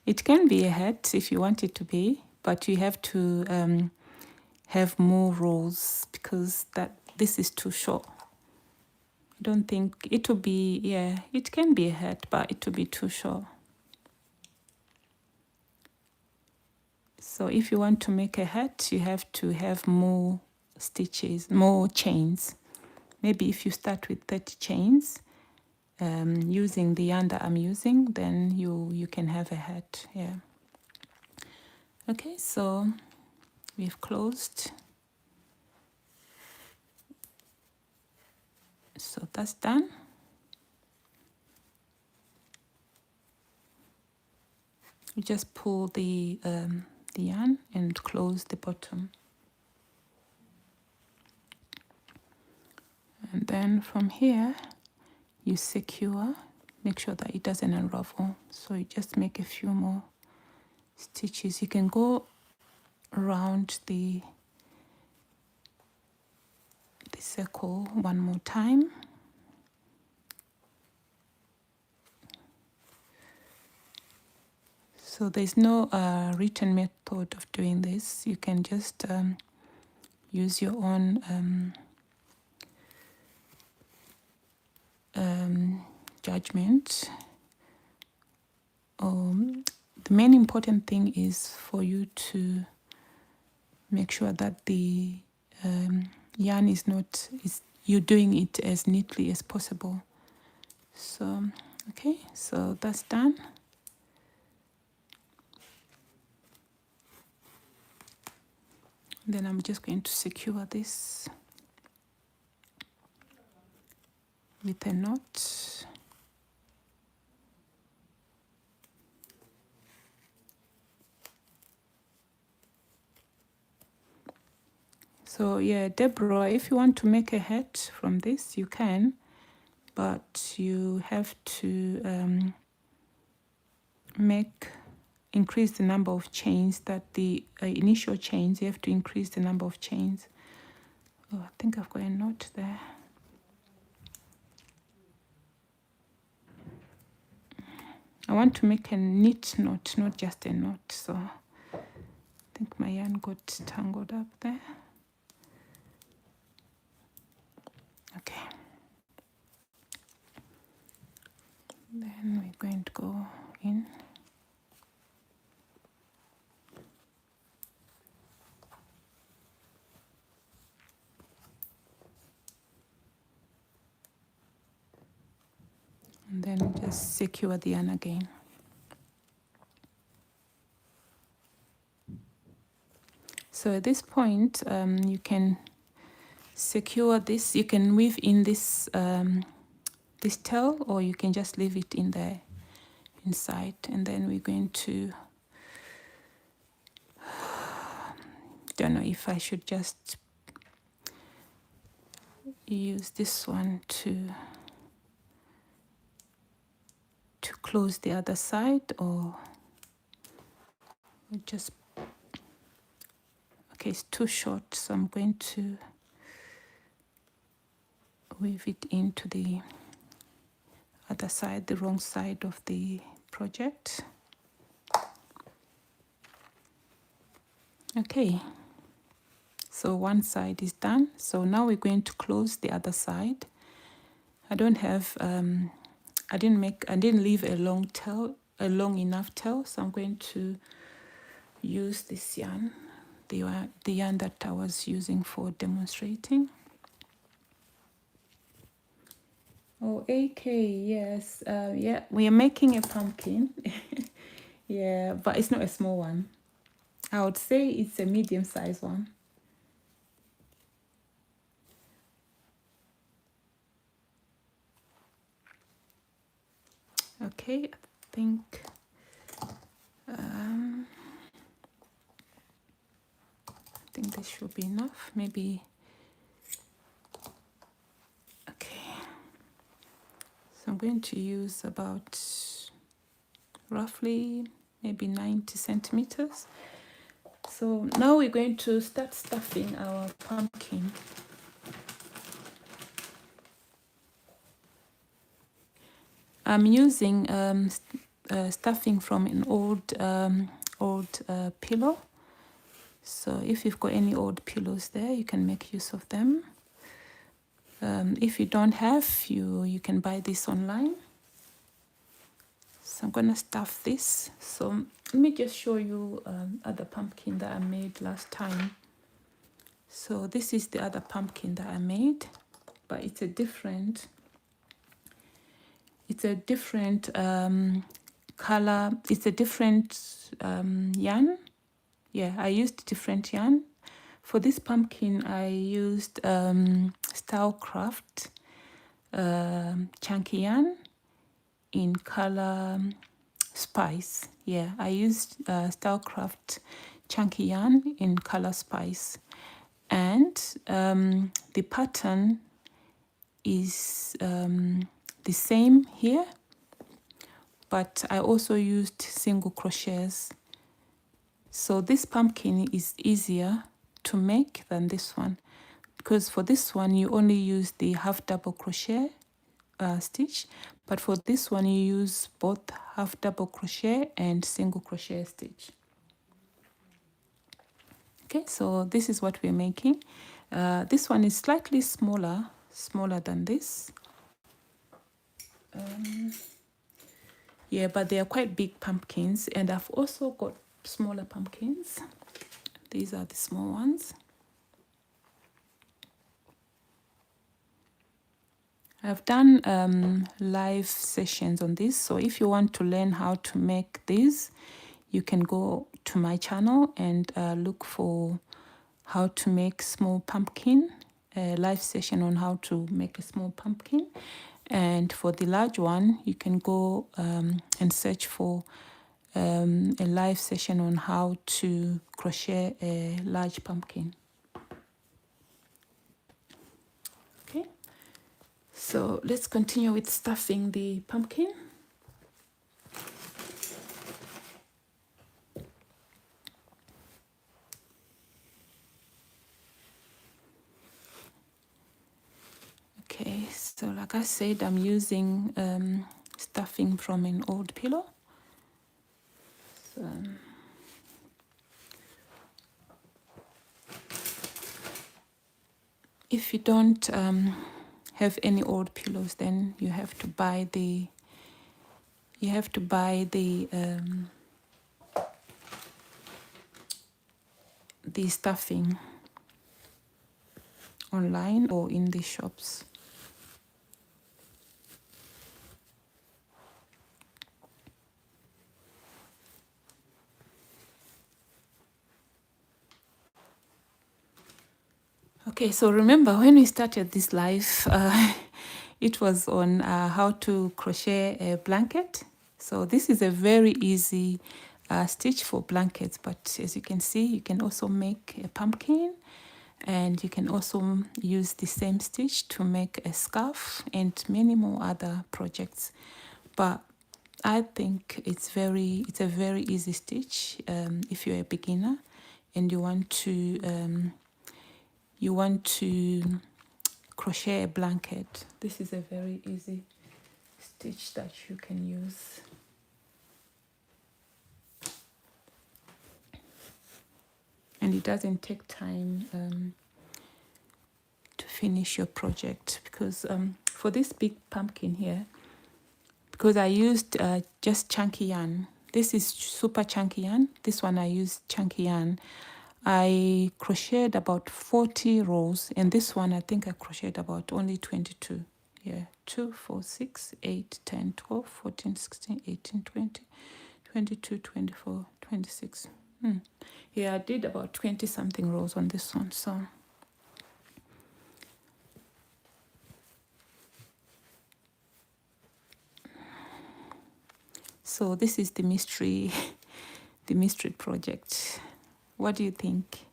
It can be a hat if you want it to be, but you have to have more rows because this is too short. I don't think it will be, yeah, it can be a hat, but it will be too short. So if you want to make a hat, you have to have more stitches, more chains. Maybe if you start with 30 chains, using the yarn that I'm using, then you can have a hat. Yeah. Okay, so we've closed. So that's done. You just pull the yarn and close the bottom. And then from here, you secure, make sure that it doesn't unravel. So you just make a few more stitches. You can go around the circle one more time. So there's no written method of doing this. You can just use your own judgment. The main important thing is for you to make sure that the yarn you're doing it as neatly as possible. So, okay, so that's done. Then I'm just going to secure this with a knot. So yeah, Deborah, if you want to make a hat from this, you can, but you have to increase the number of chains, that the initial chains, you have to increase the number of chains. Oh, I think I've got a knot there. I want to make a knit knot, not just a knot, so I think my yarn got tangled up there. Okay. Then we're going to go in. secure the yarn again. So at this point, you can secure this. You can weave in this this tail, or you can just leave it in there inside. And then we're going to, don't know if I should just use this one to close the other side, or just, okay, it's too short, so I'm going to weave it into the other side, the wrong side of the project. Okay, so one side is done. So now we're going to close the other side. I don't have I didn't leave a long tail, a long enough tail, so I'm going to use this yarn, the yarn that I was using for demonstrating. Oh, AK, yes, yeah, we are making a pumpkin. Yeah, but it's not a small one. I would say it's a medium-sized one. Okay, I think this should be enough. Maybe. Okay. So I'm going to use about roughly maybe 90 centimeters. So now we're going to start stuffing our pumpkin. I'm using stuffing from an old pillow. So if you've got any old pillows there, you can make use of them. If you don't have, you can buy this online. So I'm gonna stuff this. So let me just show you other pumpkin that I made last time. So this is the other pumpkin that I made, but it's a different color. It's a different yarn. Yeah, I used different yarn. For this pumpkin, I used Starcraft chunky yarn in color Spice. Yeah, I used Starcraft chunky yarn in color Spice. And the pattern is the same here, but I also used single crochets. So this pumpkin is easier to make than this one, because for this one you only use the half double crochet stitch, but for this one you use both half double crochet and single crochet stitch. Okay, so this is what we're making. This one is slightly smaller than this. Yeah, but they are quite big pumpkins, and I've also got smaller pumpkins. These are the small ones. I've done live sessions on this, so if you want to learn how to make these, you can go to my channel and look for how to make small pumpkin, a live session on how to make a small pumpkin. And for the large one, you can go and search for a live session on how to crochet a large pumpkin. Okay, so let's continue with stuffing the pumpkin. Okay, so like I said, I'm using stuffing from an old pillow. So, if you don't have any old pillows, then you have to buy the stuffing online or in the shops. Okay, so remember when we started this live, it was on how to crochet a blanket. So this is a very easy stitch for blankets, but as you can see, you can also make a pumpkin, and you can also use the same stitch to make a scarf and many more other projects. But I think it's a very easy stitch if you're a beginner and you want to crochet a blanket. This is a very easy stitch that you can use. And it doesn't take time to finish your project, because for this big pumpkin here, because I used just chunky yarn. This is super chunky yarn. This one I used chunky yarn. I crocheted about 40 rows, and this one I think I crocheted about only 22. Yeah, 2, 4, 6, 8, 10, 12, 14, 16, 18, 20, 22, 24, 26. Yeah, I did about 20 something rows on this one. So this is the mystery, the mystery project. What do you think?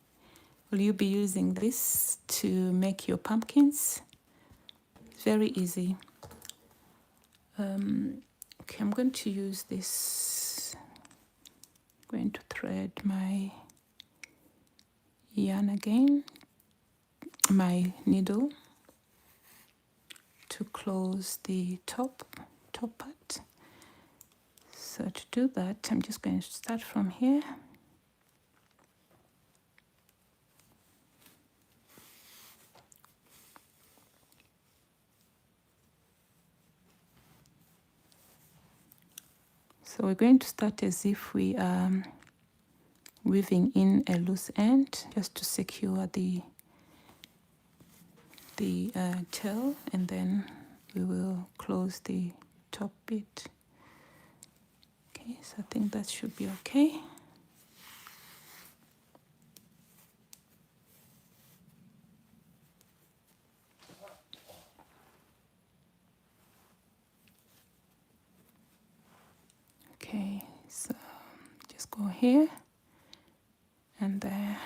Will you be using this to make your pumpkins? It's very easy. Okay, I'm going to use this. I'm going to thread my yarn again, my needle, to close the top part. So to do that, I'm just going to start from here. So we're going to start as if we are weaving in a loose end, just to secure the tail, and then we will close the top bit. Okay, so I think that should be okay. Okay, so just go here and there.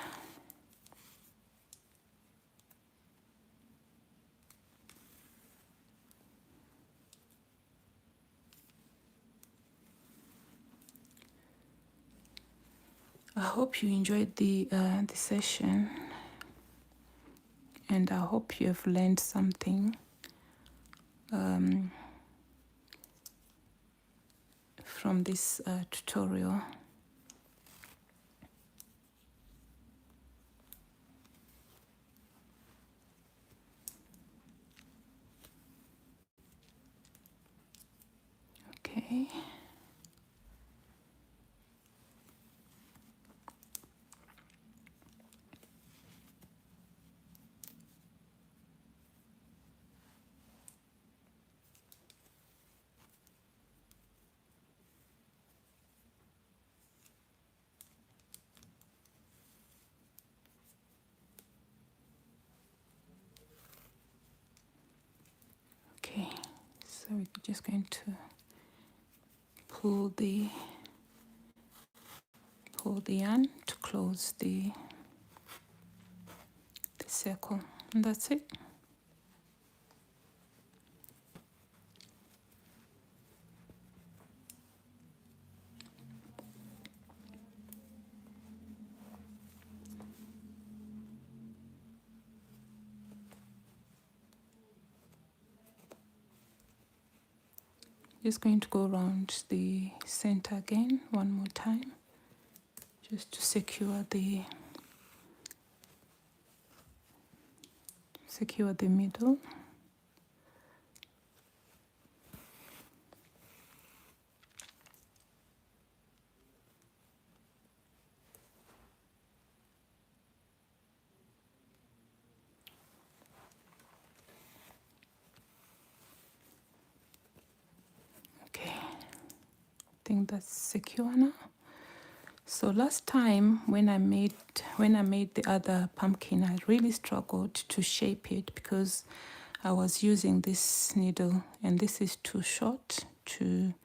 I hope you enjoyed the session, and I hope you have learned something from this tutorial. Okay. Okay, so we're just going to pull the yarn to close the circle, and that's it. Just going to go around the center again one more time, just to secure the middle. Okay, I think that's secure now. So last time when I made the other pumpkin, I really struggled to shape it because I was using this needle, and this is too short to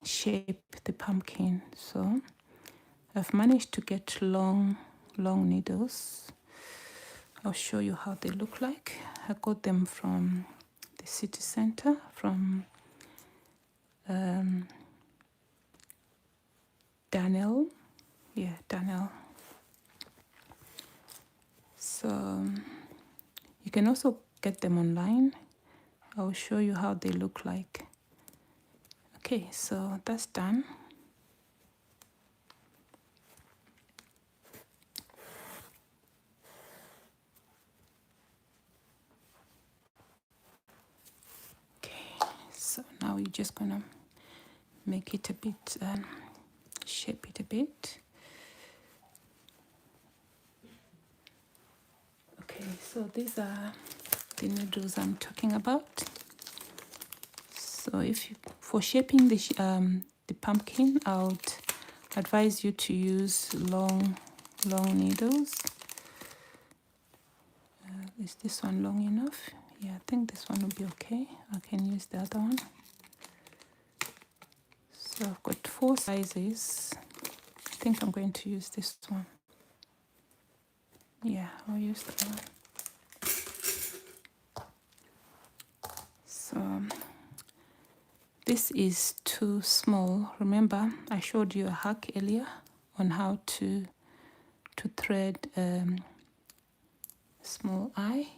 shape the pumpkin. So I've managed to get long needles. I'll show you how they look like. I got them from the city center, from Daniel. Yeah, Daniel. So you can also get them online. I'll show you how they look like. Okay, so that's done. Okay, so now you're just gonna make it a bit, shape it a bit. Okay, so these are the needles I'm talking about. So if you, for shaping the pumpkin, I would advise you to use long needles. Is this one long enough? Yeah, I think this one will be okay. I can use the other one. So I've got 4 sizes. I think I'm going to use this one. Yeah, I'll use that one. So this is too small. Remember, I showed you a hack earlier on how to thread small eye.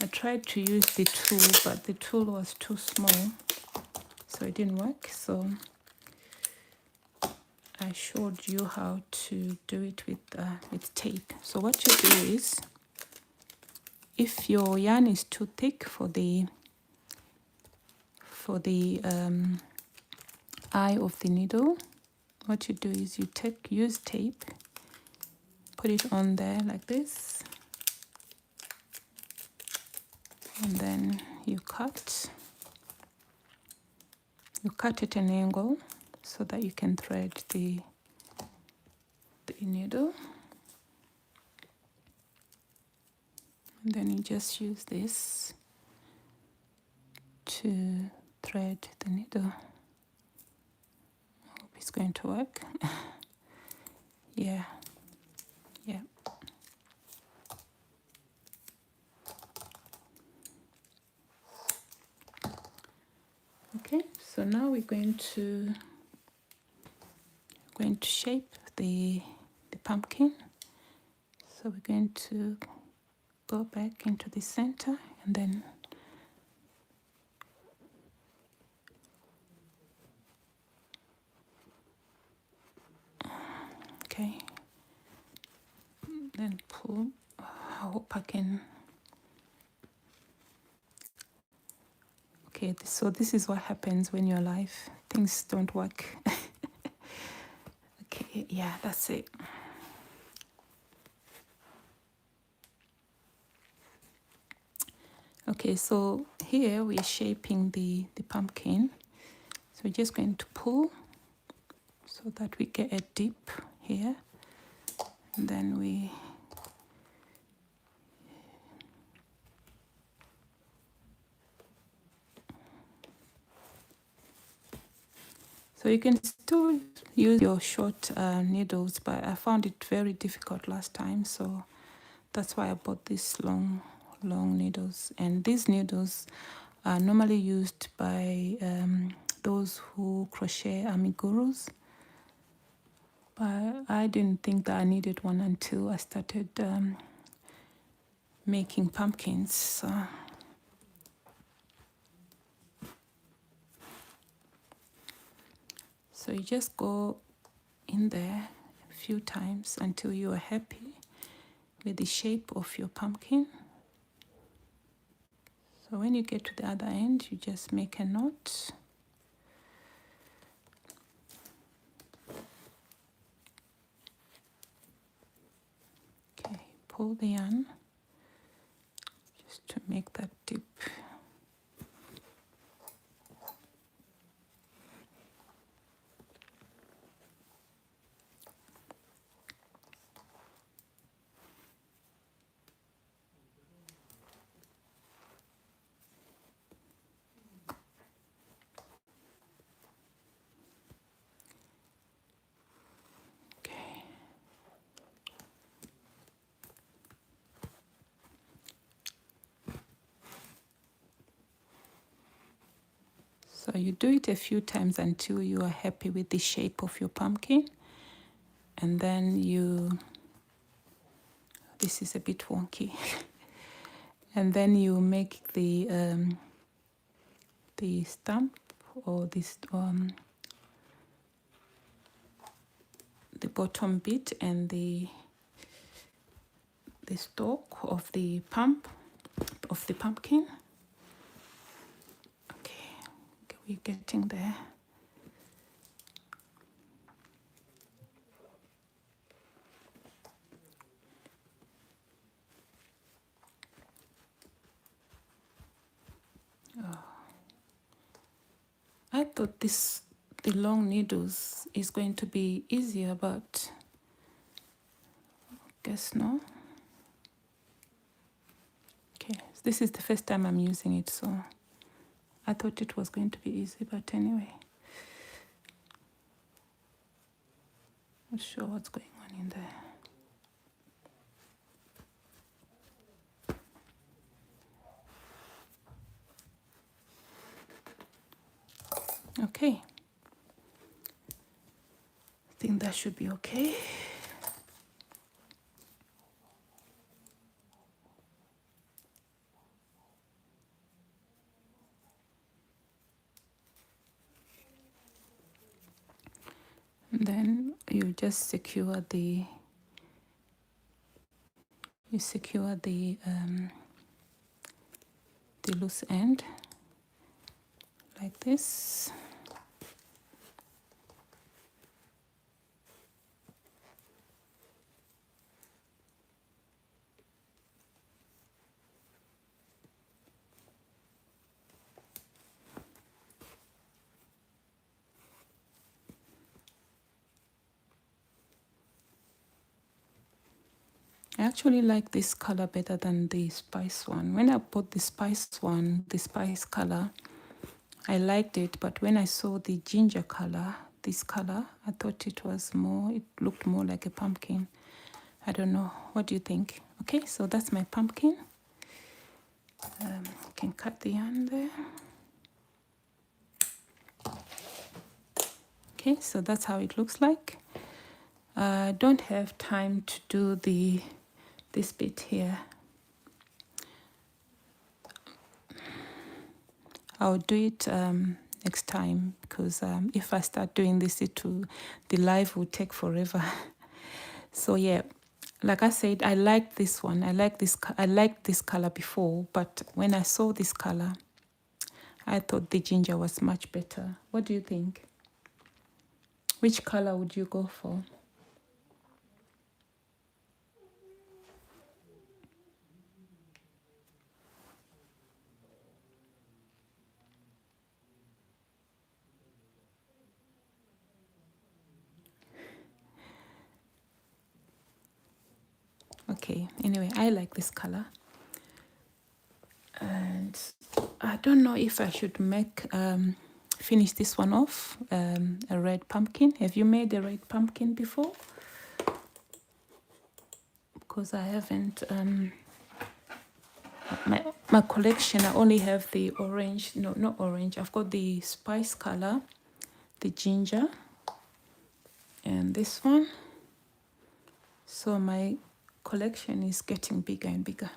I tried to use the tool, but the tool was too small, so it didn't work. So I showed you how to do it with tape. So what you do is, if your yarn is too thick for the eye of the needle, what you do is you use tape, put it on there like this, and then you cut at an angle so that you can thread the needle, and then you just use this to thread the needle. I hope it's going to work. Yeah. Okay, so now we're going to shape the pumpkin. So we're going to go back into the center, and then okay, then pull. I hope I can. Okay, so this is what happens when you're live. Things don't work. Okay, yeah, that's it. Okay, so here we're shaping the pumpkin. So we're just going to pull so that we get a dip here. And then we so you can still use your short needles, but I found it very difficult last time, so that's why I bought these long needles. And these needles are normally used by those who crochet amiguros, but I didn't think that I needed one until I started making pumpkins. So you just go in there a few times until you are happy with the shape of your pumpkin. So when you get to the other end, you just make a knot. Okay, pull the yarn just to make that dip. So you do it a few times until you are happy with the shape of your pumpkin. And then this is a bit wonky. And then you make the stump or this the bottom bit and the stalk of the pumpkin. Okay, we're getting there. Oh. I thought the long needles is going to be easier, but guess no. Okay, this is the first time I'm using it, so I thought it was going to be easy, but anyway. Not sure what's going on in there. Okay. I think that should be okay. And then you just secure the loose end like this. I actually like this color better than the spice one. When I bought the spice one, the spice color, I liked it, but when I saw the ginger color, this color, I thought it looked more like a pumpkin. I don't know. What do you think? Okay, so that's my pumpkin. I can cut the yarn there. Okay, so that's how it looks like. I don't have time to do this bit here. I'll do it next time, because if I start doing this, the live will take forever. So yeah, like I said, I like this one. I liked this color before, but when I saw this color, I thought the ginger was much better. What do you think? Which color would you go for? Okay, anyway, I like this color. And I don't know if I should finish this one off, a red pumpkin. Have you made a red pumpkin before? Because I haven't. My collection, I only have the orange. No, not orange. I've got the spice color, the ginger, and this one. So my collection is getting bigger and bigger.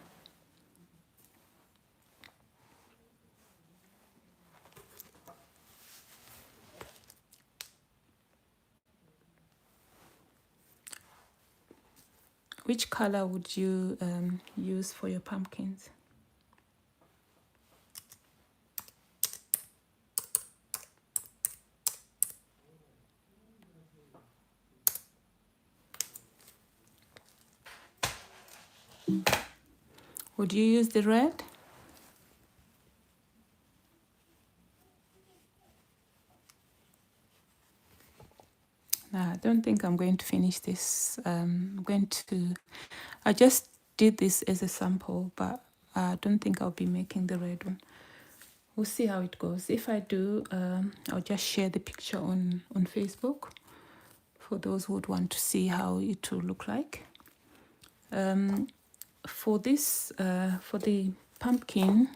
Which color would you use for your pumpkins? Would you use the red? No, I don't think I'm going to finish this. I just did this as a sample, but I don't think I'll be making the red one. We'll see how it goes. If I do, I'll just share the picture on Facebook for those who would want to see how it will look like. For this, for the pumpkin,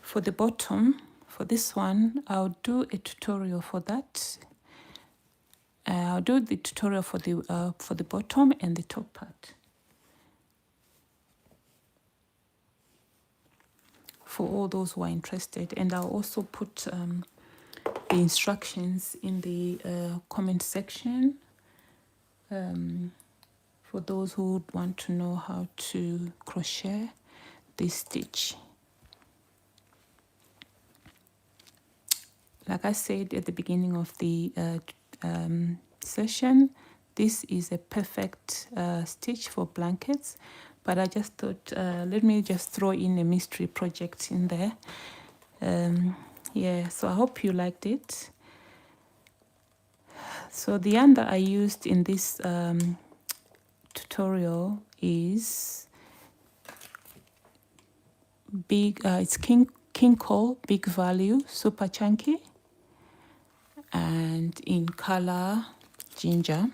for the bottom, For this one, I'll do a tutorial for that. I'll do the tutorial for the bottom and the top part. For all those who are interested, and I'll also put the instructions in the comment section for those who would want to know how to crochet this stitch. Like I said at the beginning of the session, this is a perfect stitch for blankets, but I just thought let me just throw in a mystery project in there. Yeah, so I hope you liked it. So the yarn that I used in this tutorial is it's King Cole Big Value Super Chunky, and in color ginger.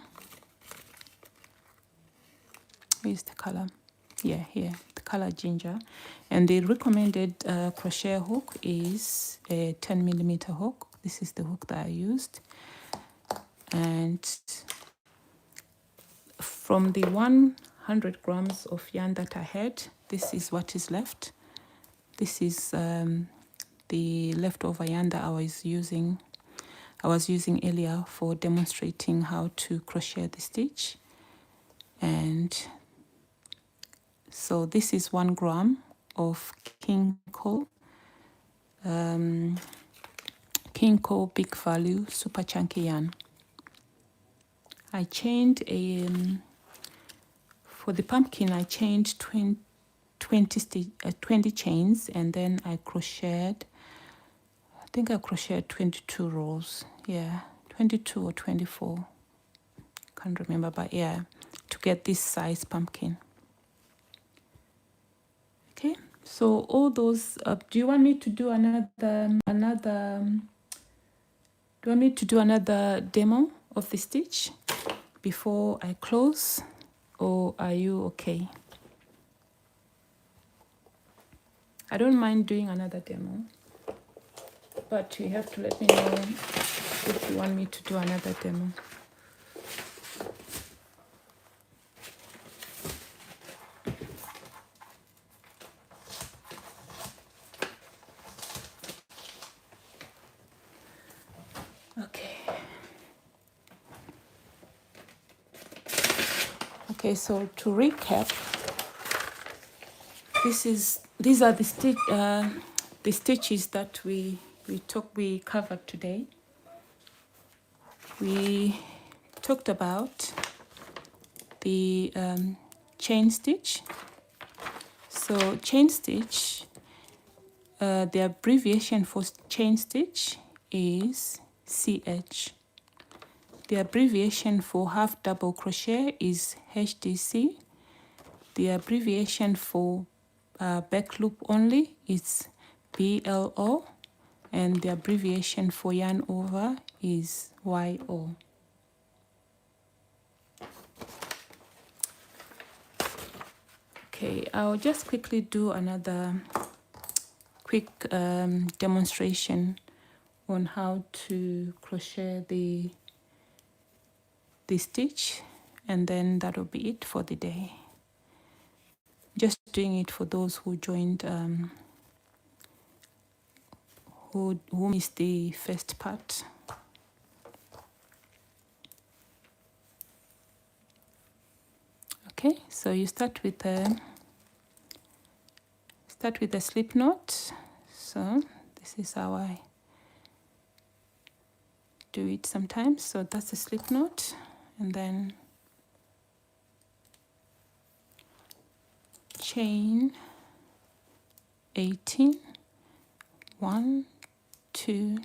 Where's the color? Yeah, here, the color ginger. And the recommended crochet hook is a 10mm hook. This is the hook that I used. And from the 100 grams of yarn that I had, this is what is left. This is the leftover yarn that I was using earlier for demonstrating how to crochet the stitch. And so this is 1 gram of King Cole Big Value Super Chunky yarn. I chained for the pumpkin, I chained 20 chains, and then I crocheted, I think I crocheted 22 rows. Yeah, 22 or 24. Can't remember, but yeah, to get this size pumpkin. Okay, so all those, do you want me to do another demo of the stitch before I close, or are you okay? I don't mind doing another demo, but you have to let me know if you want me to do another demo. Okay, so to recap, these are the stitches that we covered today. We talked about the chain stitch. So chain stitch, the abbreviation for chain stitch is CH. The abbreviation for half double crochet is HDC. The abbreviation for back loop only is BLO, and the abbreviation for yarn over is YO. Okay, I'll just quickly do another quick demonstration on how to crochet the stitch, and then that'll be it for the day. Just doing it for those who joined, who missed the first part. Okay, so you start with a slip knot. So this is how I do it sometimes. So that's a slip knot, and then chain 18, 1, 2,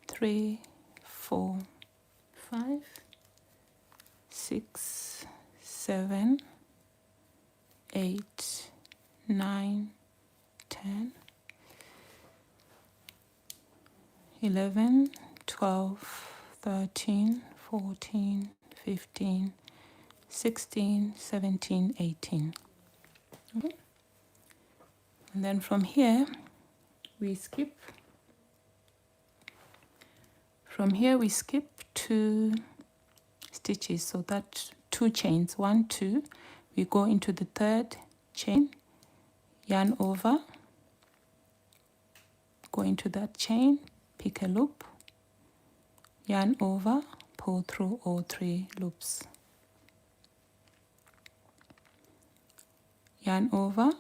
3, 4, 5, 6, 7, 8, 9, 10, 11, 12, 13, 14, 15, 16, 17, 18. Okay. And then from here, we skip. From here we skip 2 stitches, so that 2 chains, 1, 2. We go into the 3rd chain, yarn over, go into that chain, pick a loop, yarn over, pull through all 3 loops. Yarn over,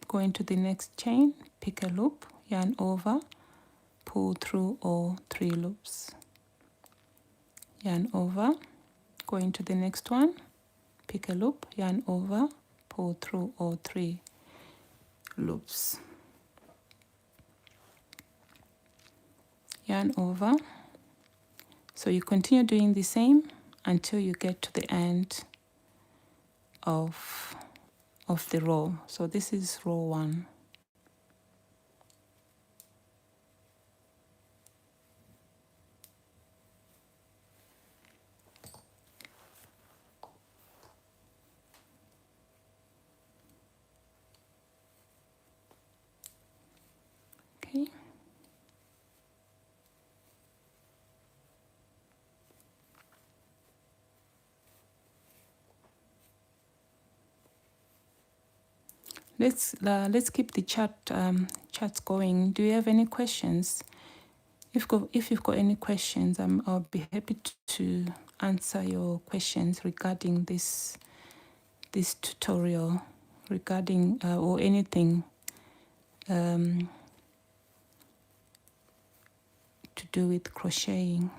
go into the next chain, pick a loop, yarn over, pull through all 3 loops. Yarn over, go into the next one, pick a loop, yarn over, pull through all 3 loops. Yarn over. So you continue doing the same until you get to the end of the row. So this is row 1. Okay. Let's keep the chats going. Do you have any questions? If you've got any questions, I'll be happy to answer your questions regarding this tutorial, regarding or anything to do with crocheting.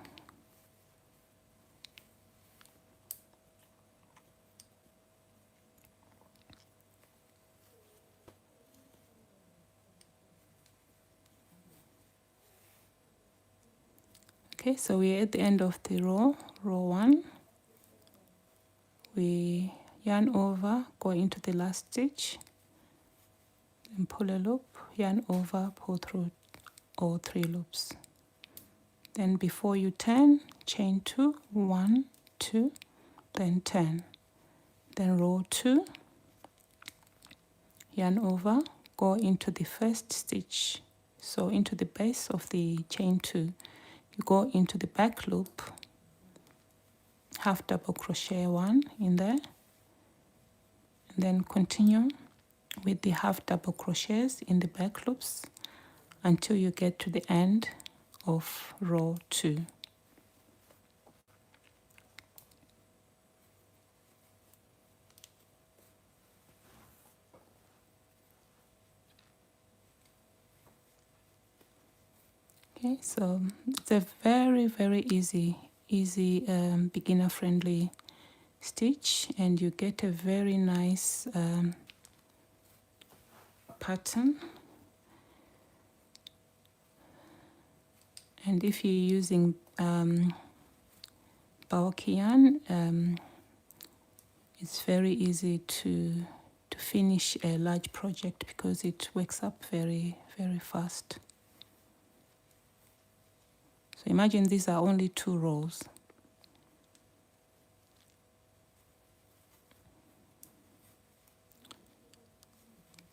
Okay, so we're at the end of the row 1. We yarn over, go into the last stitch, and pull a loop, yarn over, pull through all 3 loops. Then before you turn, chain 2, 1, 2, then turn. Then row 2, yarn over, go into the first stitch, so into the base of the chain 2. You go into the back loop, half double crochet 1 in there, and then continue with the half double crochets in the back loops until you get to the end of row 2. Okay, so it's a very easy beginner friendly stitch, and you get a very nice pattern. And if you're using bulk yarn, it's very easy to finish a large project because it works up very fast. So imagine these are only 2 rows.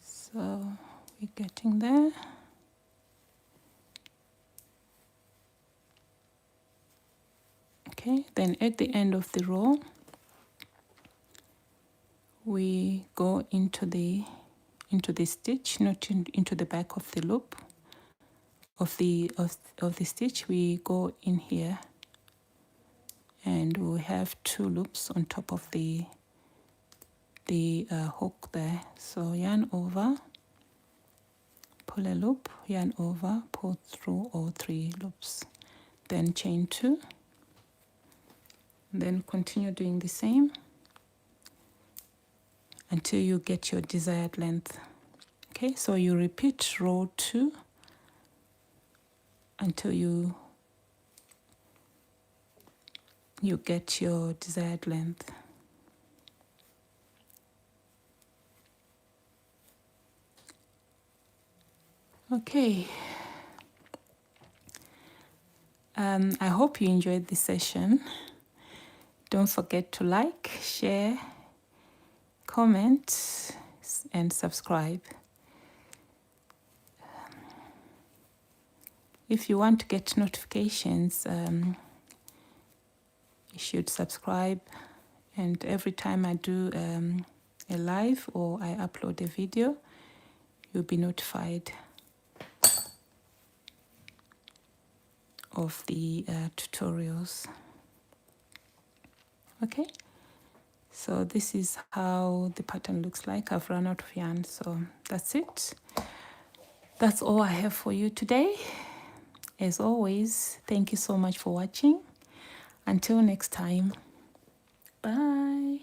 So we're getting there. Okay, then at the end of the row, we go into the stitch, not into the back of the loop of the stitch. We go in here, and we have 2 loops on top of the hook there. So yarn over, pull a loop, yarn over, pull through all 3 loops, then chain 2, then continue doing the same until you get your desired length. Okay, so you repeat row 2 until you get your desired length. Okay, I hope you enjoyed this session. Don't forget to like, share, comment, and subscribe. If you want to get notifications, you should subscribe, and every time I do a live or I upload a video, you'll be notified of the tutorials. Okay, so this is how the pattern looks like. I've run out of yarn, so that's it. That's all I have for you today. As always, thank you so much for watching. Until next time, bye.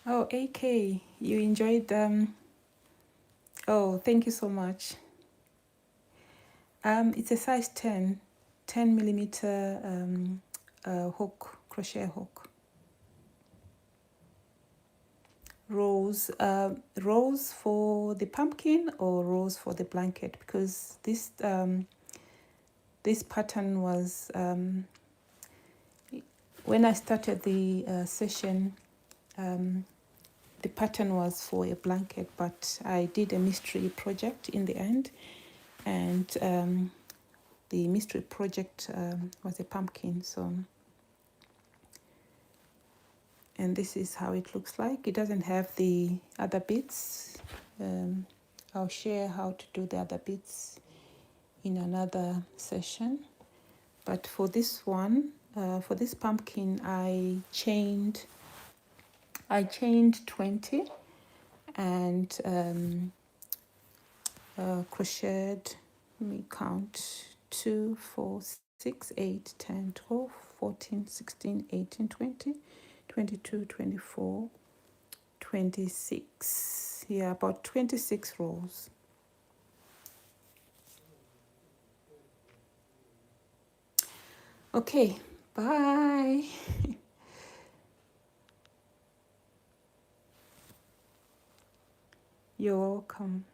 Oh, AK, you enjoyed them. Oh, thank you so much. It's a size 10 millimeter hook, crochet hook. Rose for the pumpkin or rose for the blanket, because this pattern was when I started the session. The pattern was for a blanket, but I did a mystery project in the end, and the mystery project was a pumpkin. So, and this is how it looks like. It doesn't have the other bits. I'll share how to do the other bits in another session. But for this one, for this pumpkin, I chained 20 and crocheted, let me count, 2, 4, 6, 8, 10, 12, 14, 16, 18, 20, 22, 24, 26. Yeah, about 26 rows. Okay, bye. You're welcome.